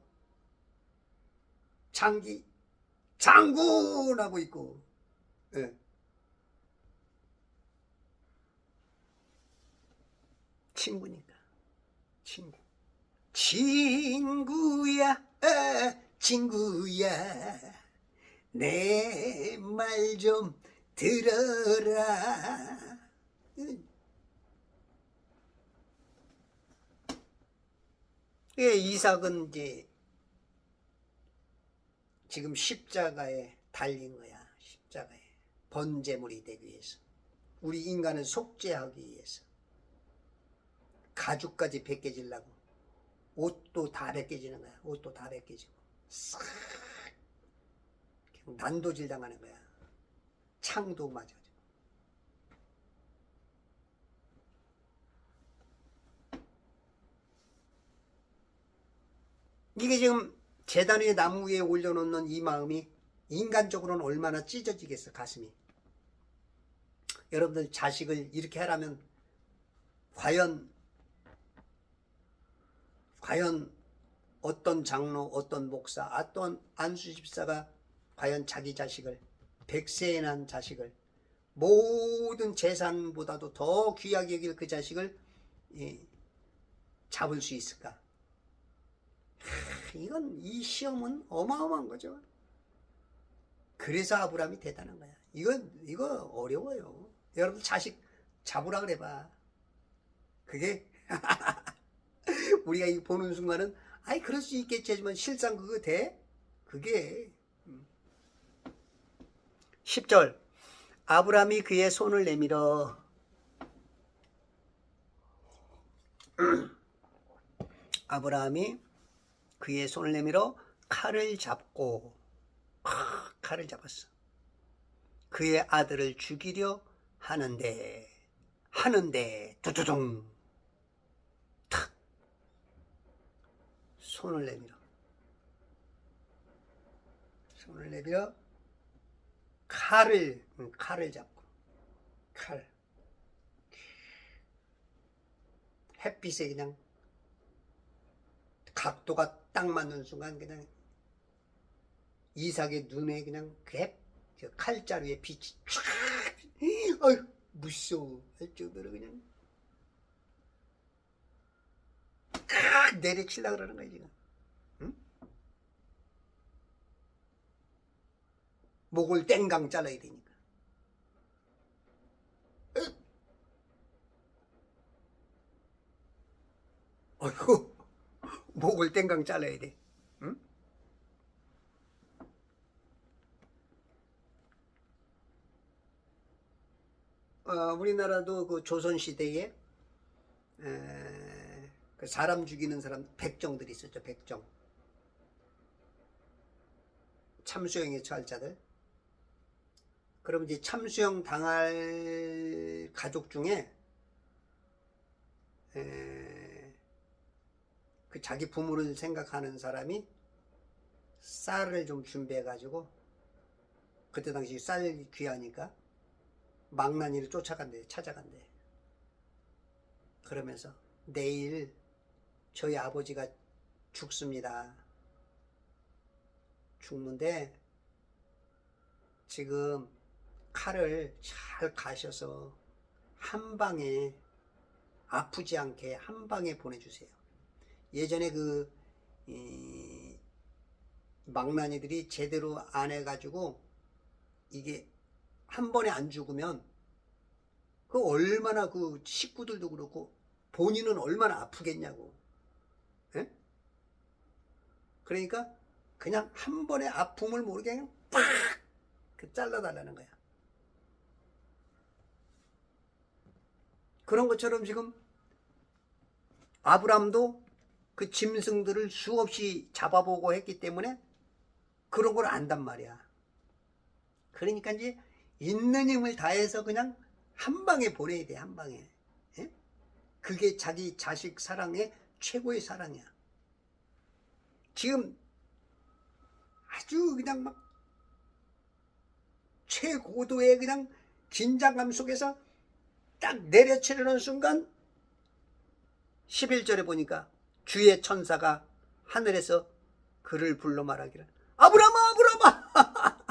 장군하고 있고. 예. 친구니까. 친구야, 친구야, 내 말 좀 들어라. 이삭은 이제 지금 십자가에 달린 거야. 십자가에 번제물이 되기 위해서, 우리 인간을 속죄하기 위해서. 가죽까지 벗겨지려고 옷도 다 벗겨지는 거야. 옷도 다 벗겨지고 싹 난도질 당하는 거야. 창도 맞아지고. 이게 지금 제단 위에 나무 위에 올려놓는 이 마음이 인간적으로는 얼마나 찢어지겠어, 가슴이. 여러분들 자식을 이렇게 하라면 과연 어떤 장로, 어떤 목사, 어떤 안수집사가 과연 자기 자식을, 100세에 난 자식을, 모든 재산보다도 더 귀하게 여길 그 자식을 잡을 수 있을까? 이 시험은 어마어마한 거죠. 그래서 아브라함이 대단한 거야. 이거 어려워요. 여러분 자식 잡으라 그래봐. 그게 우리가 이 보는 순간은 그럴 수 있겠지 하지만 실상 그거 돼? 그게 10절 아브라함이 그의 손을 내밀어 아브라함이 그의 손을 내밀어 칼을 잡고 칼을 잡았어. 그의 아들을 죽이려 하는데 두두둥 탁 손을 내밀어 칼을 잡고 햇빛에 그냥 각도가 딱 맞는 순간 그냥 이삭의 눈에 그냥 저 칼자루에 빛이 촤 어휴 무서워 할 정도로 그냥 딱 내려치려고 그러는 거야 지금. 응? 목을 땡강 잘라야 되니까. 어이구 목을 땡강 잘라야 돼. 응? 우리나라도 그 조선시대에 그 사람 죽이는 사람 백정들이 있었죠. 백정. 참수형에 처할 자들. 그럼 이제 참수형 당할 가족 중에 그 자기 부모를 생각하는 사람이 쌀을 좀 준비해 가지고, 그때 당시 쌀이 귀하니까 망나니를 쫓아간대, 찾아간대. 그러면서 내일 저희 아버지가 죽습니다. 죽는데 지금 칼을 잘 가셔서 한 방에 아프지 않게 한 방에 보내주세요. 예전에 그 망나니들이 제대로 안 해가지고 이게 한 번에 안 죽으면 그 얼마나 그 식구들도 그렇고 본인은 얼마나 아프겠냐고. 예? 그러니까 그냥 한 번에 아픔을 모르게 그냥 팍! 그 잘라달라는 거야. 그런 것처럼 지금 아브람도 그 짐승들을 수없이 잡아보고 했기 때문에 그런 걸 안단 말이야. 그러니까 이제 있는 힘을 다해서 그냥 한 방에 보내야 돼, 한 방에. 예? 그게 자기 자식 사랑의 최고의 사랑이야. 지금 아주 그냥 막 최고도의 그냥 긴장감 속에서 딱 내려치려는 순간 11절에 보니까 주의 천사가 하늘에서 그를 불러 말하기를, 아브라함아, 아브라함아.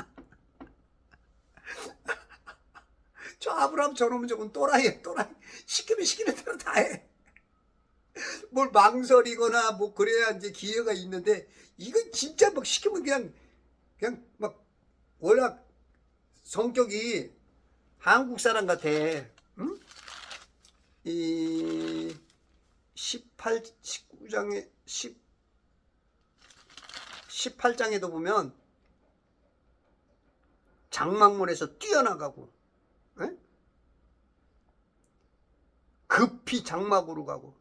저 아브라함 저놈은 저건 또라이야, 또라이. 시키면 대로 다 해. 뭘 망설이거나 뭐 그래야 이제 기회가 있는데, 이건 진짜 막 시키면 그냥 막 워낙 성격이 한국 사람 같아. 응? 이 19장에 18장에도 보면 장막문에서 뛰어나가고, 에? 급히 장막으로 가고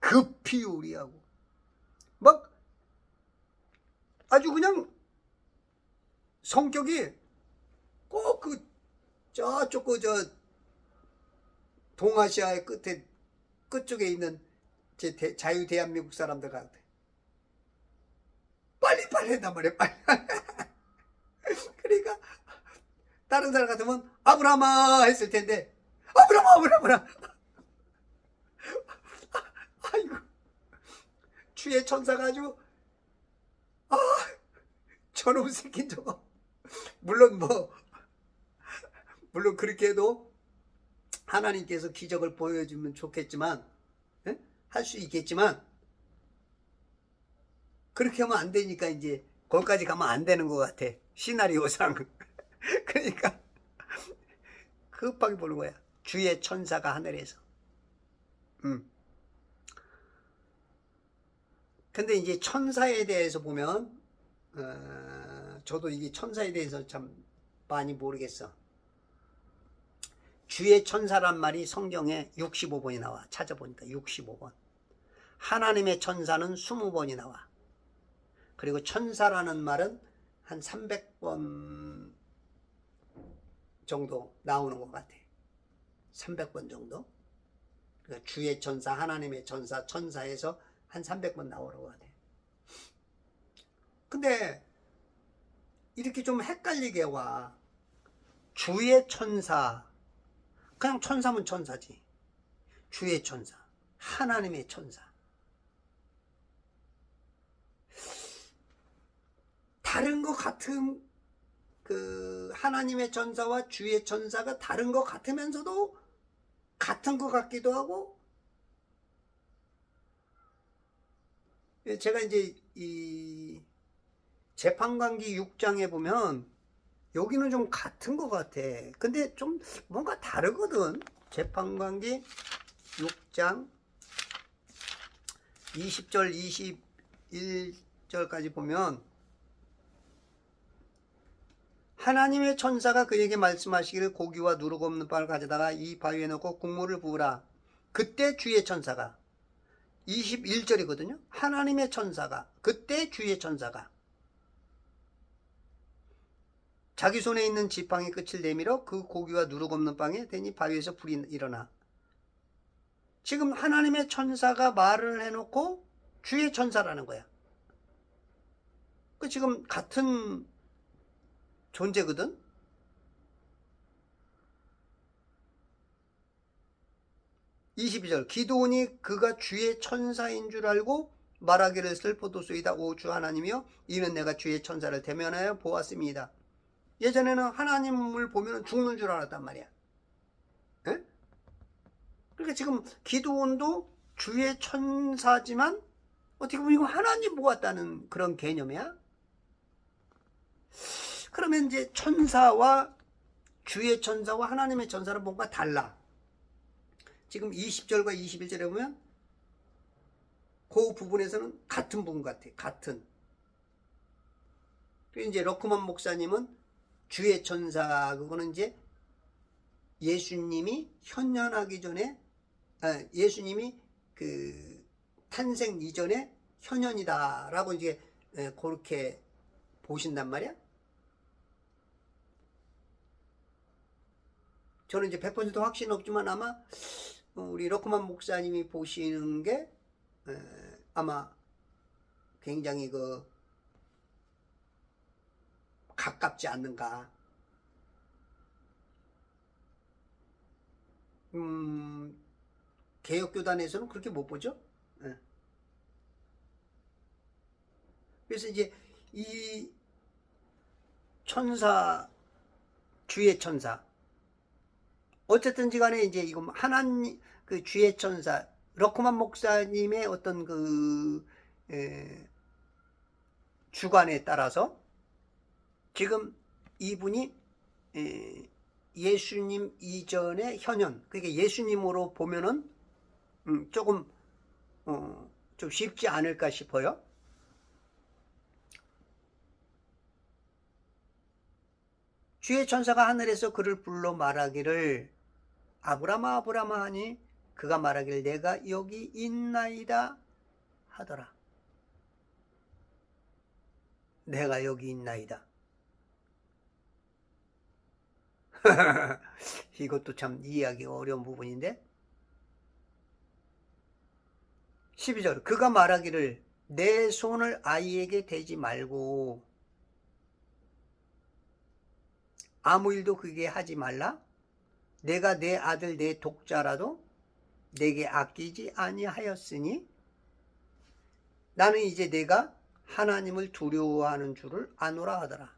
급히 요리하고 막 아주 그냥 성격이 꼭 그 저쪽 저 동아시아의 끝쪽에 있는 자유 대한민국 사람들 같아. 빨리 한단 말이야, 빨리. 그러니까 다른 사람 같으면 아브라함아 했을 텐데, 아브라함아. 아이고, 주의 천사가 아주 저놈 새끼 저거. 물론 그렇게 해도 하나님께서 기적을 보여주면 좋겠지만, 할 수 있겠지만, 그렇게 하면 안 되니까 이제 거기까지 가면 안 되는 것 같아, 시나리오상. 그러니까 급하게 보는 거야, 주의 천사가 하늘에서. 근데 이제 천사에 대해서 보면 저도 이게 천사에 대해서 참 많이 모르겠어. 주의 천사란 말이 성경에 65번이 나와. 찾아보니까 65번. 하나님의 천사는 20번이 나와. 그리고 천사라는 말은 한 300번 정도 나오는 것 같아. 300번 정도. 그러니까 주의 천사, 하나님의 천사, 천사에서 한 300번 나오는 것 같아. 근데 이렇게 좀 헷갈리게 와. 주의 천사, 그냥 천사면 천사지. 주의 천사, 하나님의 천사. 다른 것 같은 그 하나님의 천사와 주의 천사가 다른 것 같으면서도 같은 것 같기도 하고, 제가 이제 이 재판관기 6장에 보면 여기는 좀 같은 것 같아. 근데 좀 뭔가 다르거든. 재판관기 6장 20절 21절까지 보면 하나님의 천사가 그에게 말씀하시기를 고기와 누룩 없는 빵을 가져다가 이 바위에 넣고 국물을 부으라. 그때 주의 천사가 21절이거든요. 하나님의 천사가 그때 주의 천사가 자기 손에 있는 지팡이 끝을 내밀어 그 고기와 누룩 없는 빵에 대니 바위에서 불이 일어나. 지금 하나님의 천사가 말을 해놓고 주의 천사라는 거야. 그 지금 같은 존재거든. 22절 기드온이 그가 주의 천사인 줄 알고 말하기를 슬프도소이다. 오 주 하나님이여 이는 내가 주의 천사를 대면하여 보았습니다. 예전에는 하나님을 보면 죽는 줄 알았단 말이야. 에? 그러니까 지금 기드온도 주의 천사지만 어떻게 보면 이거 하나님 보았다는 그런 개념이야. 그러면 이제 천사와 주의 천사와 하나님의 천사는 뭔가 달라. 지금 20절과 21절에 보면 그 부분에서는 같은 부분 같아. 같은. 그리고 이제 러크만 목사님은 주의 천사, 그거는 이제 예수님이 현현하기 전에, 예수님이 그 탄생 이전에 현현이다라고 이제 그렇게 보신단 말이야. 저는 이제 100% 확신은 없지만 아마 우리 러크만 목사님이 보시는 게 아마 굉장히 가깝지 않는가. 개혁교단에서는 그렇게 못 보죠. 그래서 이제 이 천사, 주의 천사, 어쨌든지 간에 이제 이거 하나님, 그 주의 천사, 러크만 목사님의 어떤 주관에 따라서 지금 이분이 예수님 이전의 현현, 그러니까 예수님으로 보면은 조금 좀 쉽지 않을까 싶어요. 주의 천사가 하늘에서 그를 불러 말하기를 아브라마 아브라마 하니 그가 말하기를 내가 여기 있나이다 하더라. 내가 여기 있나이다. 이것도 참 이해하기 어려운 부분인데 12절 그가 말하기를 내 손을 아이에게 대지 말고 아무 일도 그게 하지 말라. 내가 내 아들 내 독자라도 내게 아끼지 아니하였으니 나는 이제 내가 하나님을 두려워하는 줄을 아노라 하더라.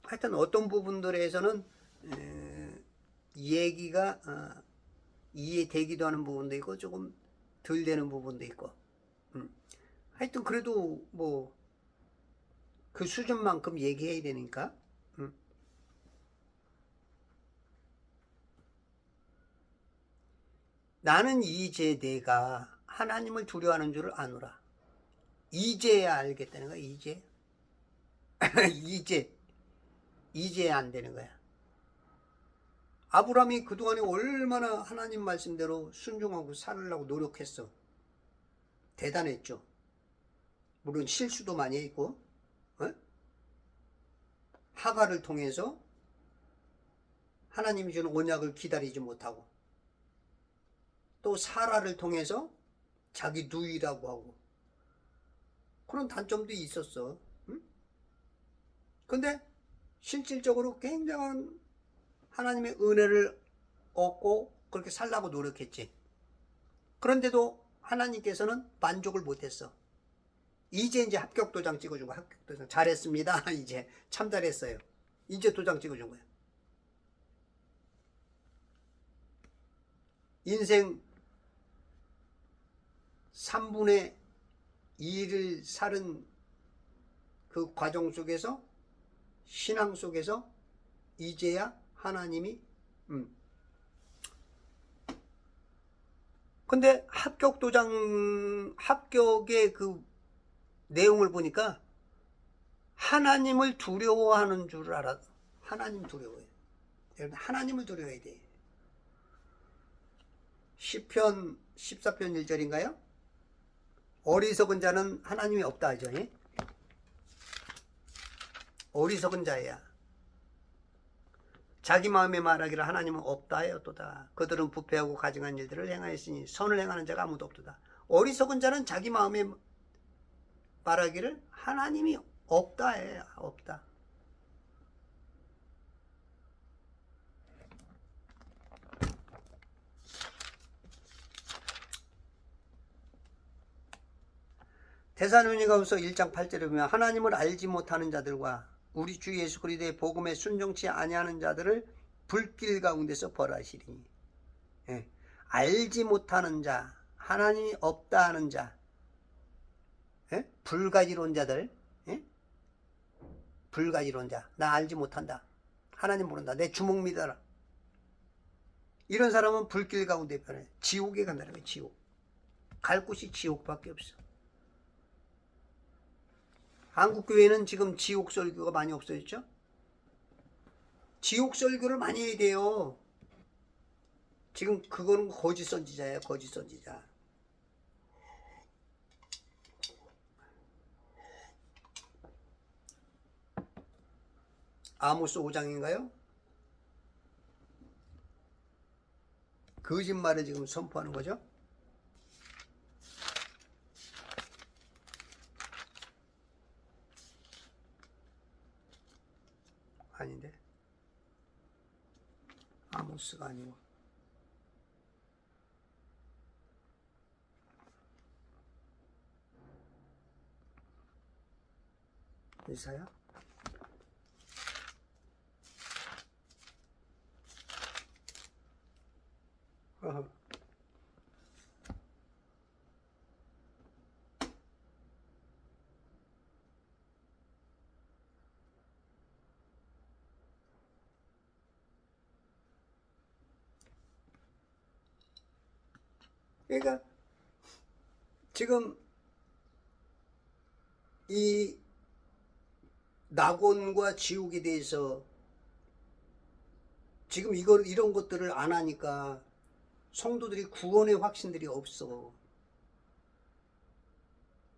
하여튼 어떤 부분들에서는 얘기가 이해되기도 하는 부분도 있고 조금 덜 되는 부분도 있고 하여튼 그래도 뭐 그 수준만큼 얘기해야 되니까 나는 이제 내가 하나님을 두려워하는 줄을 아노라. 이제야 알겠다는 거야. 이제 이제야 안 되는 거야. 아브라함이 그동안에 얼마나 하나님 말씀대로 순종하고 살으려고 노력했어. 대단했죠. 물론 실수도 많이 했고 하가를 통해서 하나님이 주는 언약을 기다리지 못하고 또 사라를 통해서 자기 누이라고 하고 그런 단점도 있었어. 근데 실질적으로 굉장한 하나님의 은혜를 얻고 그렇게 살라고 노력했지. 그런데도 하나님께서는 만족을 못했어. 이제 합격 도장 찍어준 거야. 합격 도장 잘했습니다. 이제 참 잘했어요. 이제 도장 찍어준 거야. 인생 3분의 2를 살은 그 과정 속에서 신앙 속에서 이제야 하나님이 근데 합격의 그 내용을 보니까 하나님을 두려워하는 줄 알아. 하나님 두려워해. 여러분, 하나님을 두려워해야 돼. 시편 14편 1절인가요? 어리석은 자는 하나님이 없다 하죠. 예? 어리석은 자야. 자기 마음에 말하기를 하나님은 없다 하였도다. 그들은 부패하고 가증한 일들을 행하였으니 선을 행하는 자가 아무도 없도다. 어리석은 자는 자기 마음에 말하기를 하나님이 없다 해. 없다. 데살로니가후서 1장 8절에 보면 하나님을 알지 못하는 자들과 우리 주 예수 그리스도의 복음에 순종치 아니하는 자들을 불길 가운데서 벌하시리니. 예. 알지 못하는 자, 하나님이 없다 하는 자, 예? 불가지론자들, 예? 불가지론자, 나 알지 못한다, 하나님 모른다, 내 주먹 믿어라, 이런 사람은 불길 가운데 변해 지옥에 간다는 거예요. 지옥. 갈 곳이 지옥밖에 없어. 한국교회는 지금 지옥 설교가 많이 없어졌죠? 지옥 설교를 많이 해야 돼요. 지금 그거는 거짓 선지자예요. 거짓 선지자. 아모스 5장인가요? 거짓말을 지금 선포하는 거죠. 아닌데, 아모스가 아니고 이사야? 어허. 그러니까 지금 이 낙원과 지옥에 대해서 지금 이런 것들을 안 하니까 성도들이 구원의 확신들이 없어.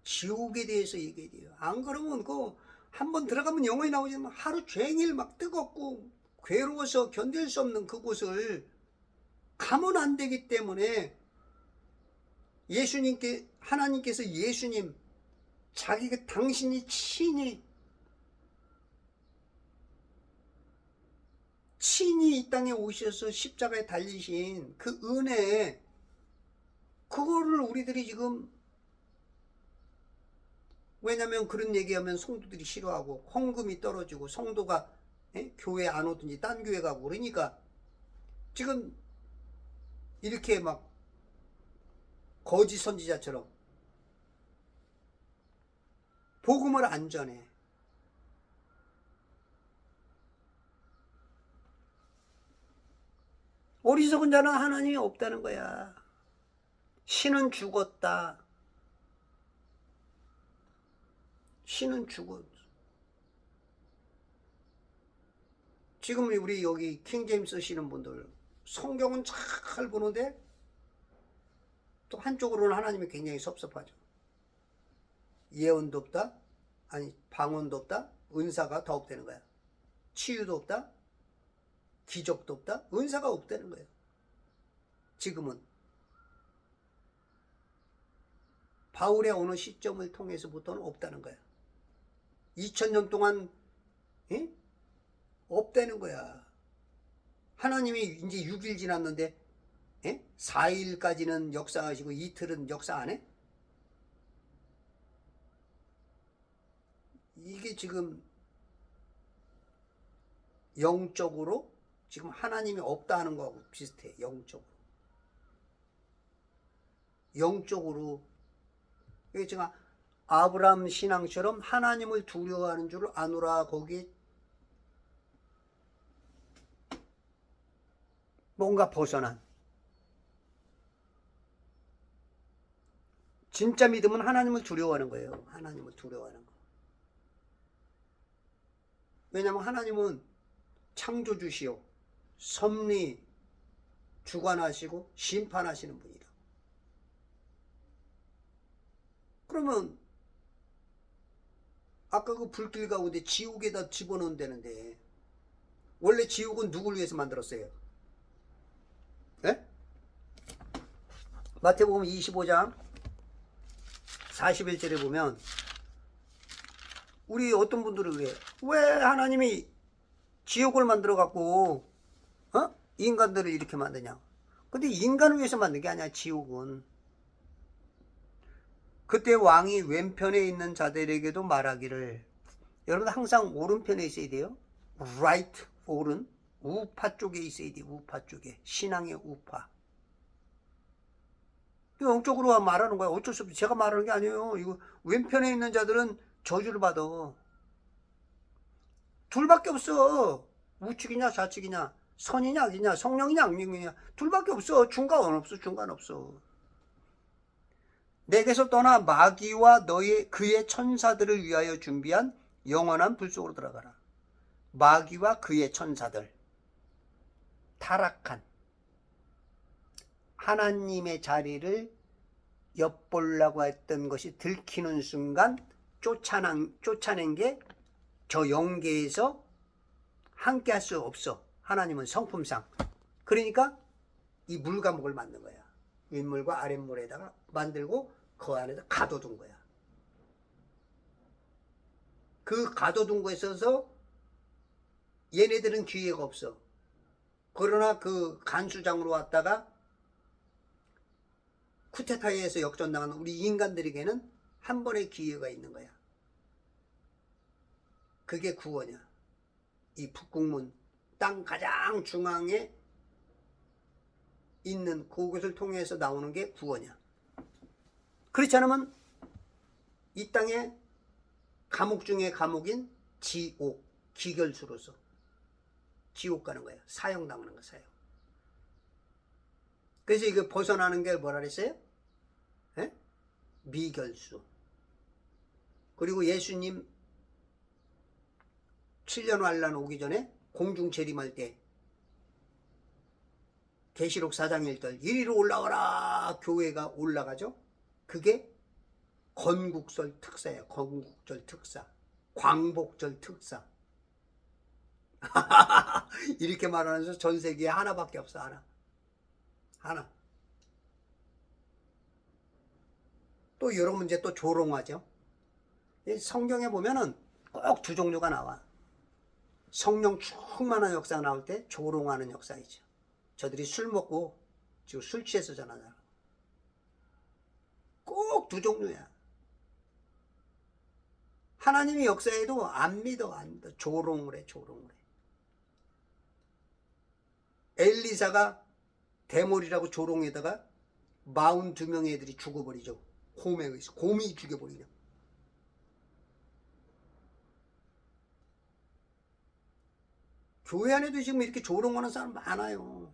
지옥에 대해서 얘기해야 돼요. 안 그러면 한번 들어가면 영혼이 나오지만 하루 종일 막 뜨겁고 괴로워서 견딜 수 없는 그곳을 가면 안 되기 때문에 하나님께서 예수님, 자기가 당신이 친히 이 땅에 오셔서 십자가에 달리신 그 은혜, 그거를 우리들이 지금, 왜냐면 그런 얘기하면 성도들이 싫어하고 헌금이 떨어지고 성도가 교회 안 오든지 딴 교회 가고 그러니까 지금 이렇게 막 거짓 선지자처럼 복음을 안 전해. 어리석은 자는 하나님이 없다는 거야. 신은 죽었다. 신은 죽었어. 지금 우리 여기 킹제임스 쓰시는 분들 성경은 잘 보는데 또 한쪽으로는 하나님이 굉장히 섭섭하죠. 예언도 없다, 아니 방언도 없다, 은사가 더 없다는 거야. 치유도 없다, 기적도 없다, 은사가 없다는 거예요. 지금은 바울의 어느 시점을 통해서부터는 없다는 거야. 2000년 동안 없다는 거야. 하나님이 이제 6일 지났는데 4일까지는 역사하시고 이틀은 역사 안 해? 이게 지금 영적으로 지금 하나님이 없다 하는 거하고 비슷해. 영적으로 이게 제가 아브라함 신앙처럼 하나님을 두려워하는 줄 아노라, 거기에 뭔가 벗어난 진짜 믿음은 하나님을 두려워하는 거예요. 하나님을 두려워하는 거. 왜냐하면 하나님은 창조주시오, 섭리, 주관하시고 심판하시는 분이다. 그러면 아까 그 불길 가운데 지옥에다 집어넣는다는데 원래 지옥은 누굴 위해서 만들었어요? 네? 마태복음 25장 41절에 보면 우리 어떤 분들은 그래. 왜 하나님이 지옥을 만들어 갖고 인간들을 이렇게 만드냐? 근데 인간을 위해서 만든 게 아니야. 지옥은. 그때 왕이 왼편에 있는 자들에게도 말하기를, 여러분 항상 오른편에 있어야 돼요. right, 오른, 우파 쪽에 있어야 돼요. 우파 쪽에. 신앙의 우파. 영적으로 말하는 거야. 어쩔 수 없이 제가 말하는 게 아니에요. 이거 왼편에 있는 자들은 저주를 받아. 둘밖에 없어. 우측이냐 좌측이냐, 선이냐 악이냐, 성령이냐 악령이냐, 둘밖에 없어. 중간 없어. 중간 없어. 내게서 떠나 마귀와 그의 천사들을 위하여 준비한 영원한 불 속으로 들어가라. 마귀와 그의 천사들, 타락한 하나님의 자리를 엿보려고 했던 것이 들키는 순간 쫓아낸 게 저 영계에서 함께 할 수 없어. 하나님은 성품상. 그러니까 이 물과목을 만든 거야. 윗물과 아랫물에다가 만들고 그 안에다 가둬둔 거야. 그 가둬둔 거에 있어서 얘네들은 기회가 없어. 그러나 그 간수장으로 왔다가 쿠데타에 의해서 역전당하는 우리 인간들에게는 한 번의 기회가 있는 거야. 그게 구원이야. 이 북극문 땅 가장 중앙에 있는 그곳을 통해서 나오는 게 구원이야. 그렇지 않으면 이 땅에 감옥 중에 감옥인 지옥, 기결수로서 지옥 가는 거야. 사형당하는 거야. 사형. 그래서 이거 벗어나는 게 뭐라 그랬어요? 에? 미결수. 그리고 예수님 7년 환란 오기 전에 공중 재림할 때 계시록 4장 1절 이리로 올라오라 교회가 올라가죠. 그게 건국절 특사예요. 건국절 특사, 광복절 특사. 이렇게 말하면서 전 세계에 하나밖에 없어. 하나. 또 여러 문제 또 조롱하죠. 성경에 보면은 꼭 두 종류가 나와. 성령 충만한 역사가 나올 때 조롱하는 역사이죠. 저들이 술 먹고 지금 술 취해서 전하잖아. 꼭 두 종류야. 하나님이 역사에도 안 믿어. 조롱을 해. 엘리사가 대머리라고 조롱에다가 42명의 애들이 죽어버리죠. 곰에 의해서. 곰이 죽여버리죠. 교회 안에도 지금 이렇게 조롱하는 사람 많아요.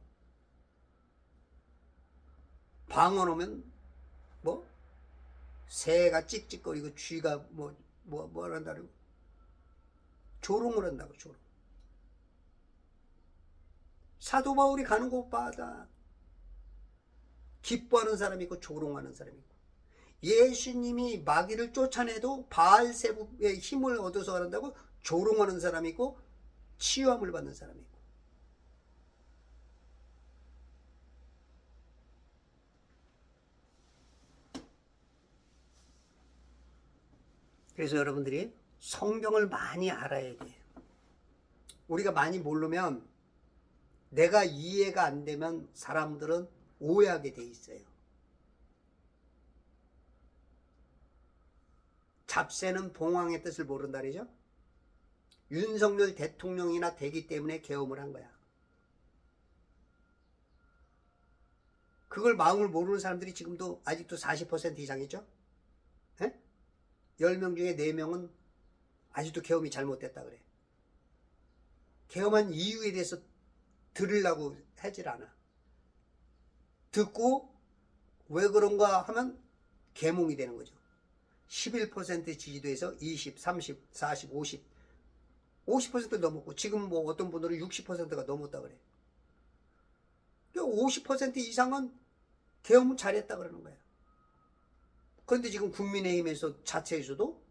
방언 오면 뭐 새가 찍찍거리고 쥐가 뭘 한다고 조롱을 한다고. 조롱. 사도 바울이 가는 곳마다 기뻐하는 사람이 있고 조롱하는 사람이 있고, 예수님이 마귀를 쫓아내도 바알세부의 힘을 얻어서 한다고 조롱하는 사람이 있고, 치유함을 받는 사람이 있고. 그래서 여러분들이 성경을 많이 알아야 돼요. 우리가 많이 모르면, 내가 이해가 안 되면 사람들은 오해하게 돼 있어요. 잡새는 봉황의 뜻을 모른다 그러죠. 윤석열 대통령이나 되기 때문에 계엄을 한 거야. 그걸 마음을 모르는 사람들이 지금도 아직도 40% 이상이죠. 10명 중에 4명은 아직도 계엄이 잘못됐다 그래. 계엄한 이유에 대해서 들으려고 하질 않아. 듣고 왜 그런가 하면 계몽이 되는 거죠. 11% 지지도에서 20, 30, 40, 50% 넘었고 지금 뭐 어떤 분들은 60%가 넘었다 그래. 50% 이상은 계엄은 잘했다 그러는 거야. 그런데 지금 국민의힘에서 자체에서도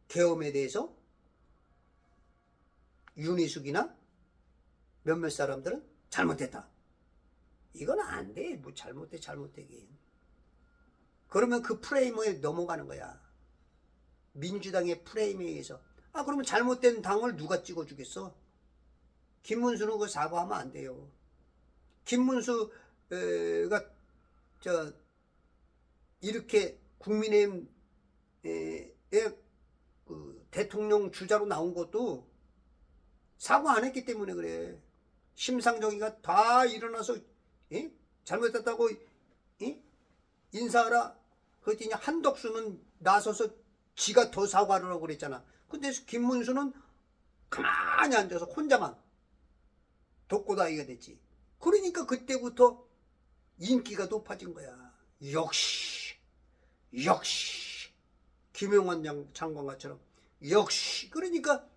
계엄에 대해서 윤희숙이나 몇몇 사람들은 잘못했다. 이건 안 돼. 뭐 잘못되긴. 그러면 그 프레임에 넘어가는 거야. 민주당의 프레임에 의해서. 그러면 잘못된 당을 누가 찍어주겠어? 김문수는 그거 사과하면 안 돼요. 김문수가 이렇게 국민의힘 그 대통령 주자로 나온 것도 사과 안 했기 때문에 그래. 심상정이가 다 일어나서 잘못했다고 인사하라. 그랬더니 한덕수는 나서서 지가 더 사과를 하고 그랬잖아. 근데 김문수는 가만히 앉아서 혼자만 독고다이가 됐지. 그러니까 그때부터 인기가 높아진 거야. 역시 김용환 장관과처럼 역시. 그러니까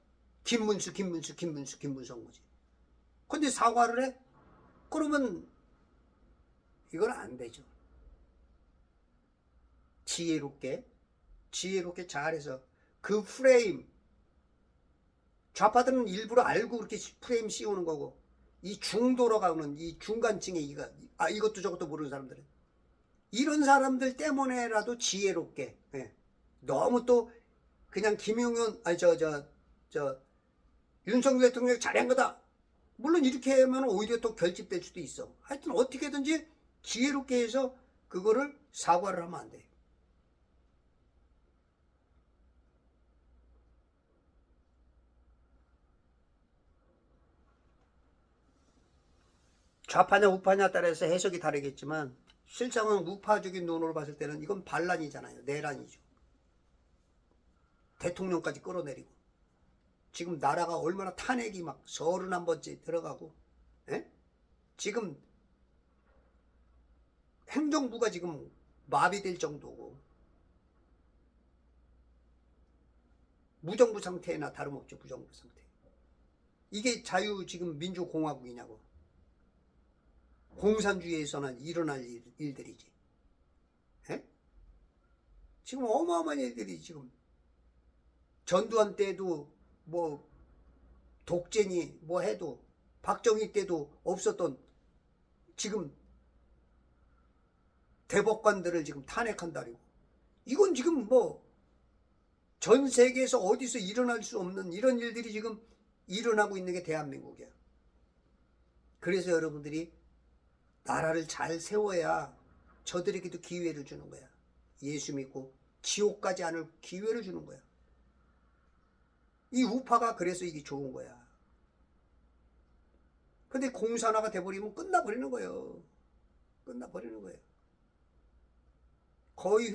김문수 한 거지. 근데 사과를 해? 그러면 이건 안 되죠. 지혜롭게 잘해서 그 프레임, 좌파들은 일부러 알고 그렇게 프레임 씌우는 거고, 이 중도로 가는 이 중간층에 이것도 저것도 모르는 사람들은 이런 사람들 때문에라도 지혜롭게, 너무 또 그냥 김용현 윤석열 대통령이 잘한 거다. 물론 이렇게 하면 오히려 또 결집될 수도 있어. 하여튼 어떻게든지 지혜롭게 해서 그거를 사과를 하면 안 돼. 좌파냐 우파냐 따라서 해석이 다르겠지만 실상은 우파적인 눈으로 봤을 때는 이건 반란이잖아요. 내란이죠. 대통령까지 끌어내리고 지금 나라가 얼마나 탄핵이 막 31번째 들어가고, 지금 행정부가 지금 마비될 정도고 무정부 상태나 다름없죠. 무정부 상태. 이게 자유 지금 민주공화국이냐고. 공산주의에서는 일어날 일들이지. 지금 어마어마한 일들이 지금 전두환 때도 뭐 독재니 뭐 해도 박정희 때도 없었던 지금 대법관들을 지금 탄핵한다리고. 이건 지금 뭐 전 세계에서 어디서 일어날 수 없는 이런 일들이 지금 일어나고 있는 게 대한민국이야. 그래서 여러분들이 나라를 잘 세워야 저들에게도 기회를 주는 거야. 예수 믿고 지옥 가지 않을 기회를 주는 거야. 이 우파가 그래서 이게 좋은 거야. 근데 공산화가 돼버리면 끝나버리는 거예요. 거의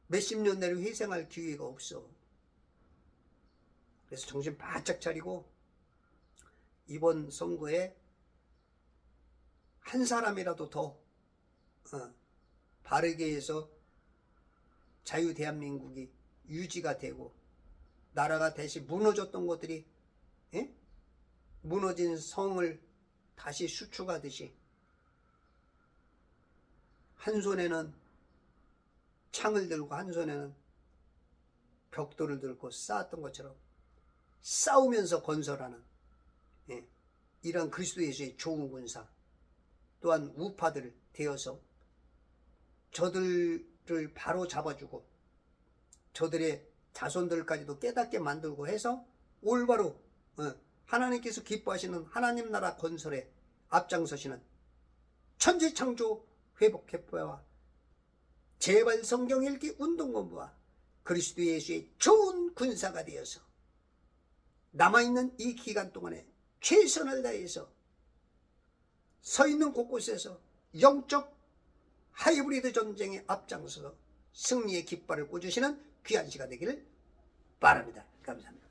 몇십 년 내로 회생할 기회가 없어. 그래서 정신 바짝 차리고 이번 선거에 한 사람이라도 더 바르게 해서 자유 대한민국이 유지가 되고 나라가 다시 무너졌던 것들이 무너진 성을 다시 수축하듯이 한 손에는 창을 들고 한 손에는 벽돌을 들고 쌓았던 것처럼 싸우면서 건설하는 이런 그리스도 예수의 좋은 군사, 또한 우파들 되어서 저들을 바로 잡아주고 저들의 자손들까지도 깨닫게 만들고 해서 올바로 하나님께서 기뻐하시는 하나님 나라 건설에 앞장서시는 천지창조 회복협회와 제발 성경 읽기 운동본부와 그리스도 예수의 좋은 군사가 되어서 남아있는 이 기간 동안에 최선을 다해서 서 있는 곳곳에서 영적 하이브리드 전쟁에 앞장서서 승리의 깃발을 꽂으시는 귀한 시간 되기를 바랍니다. 감사합니다.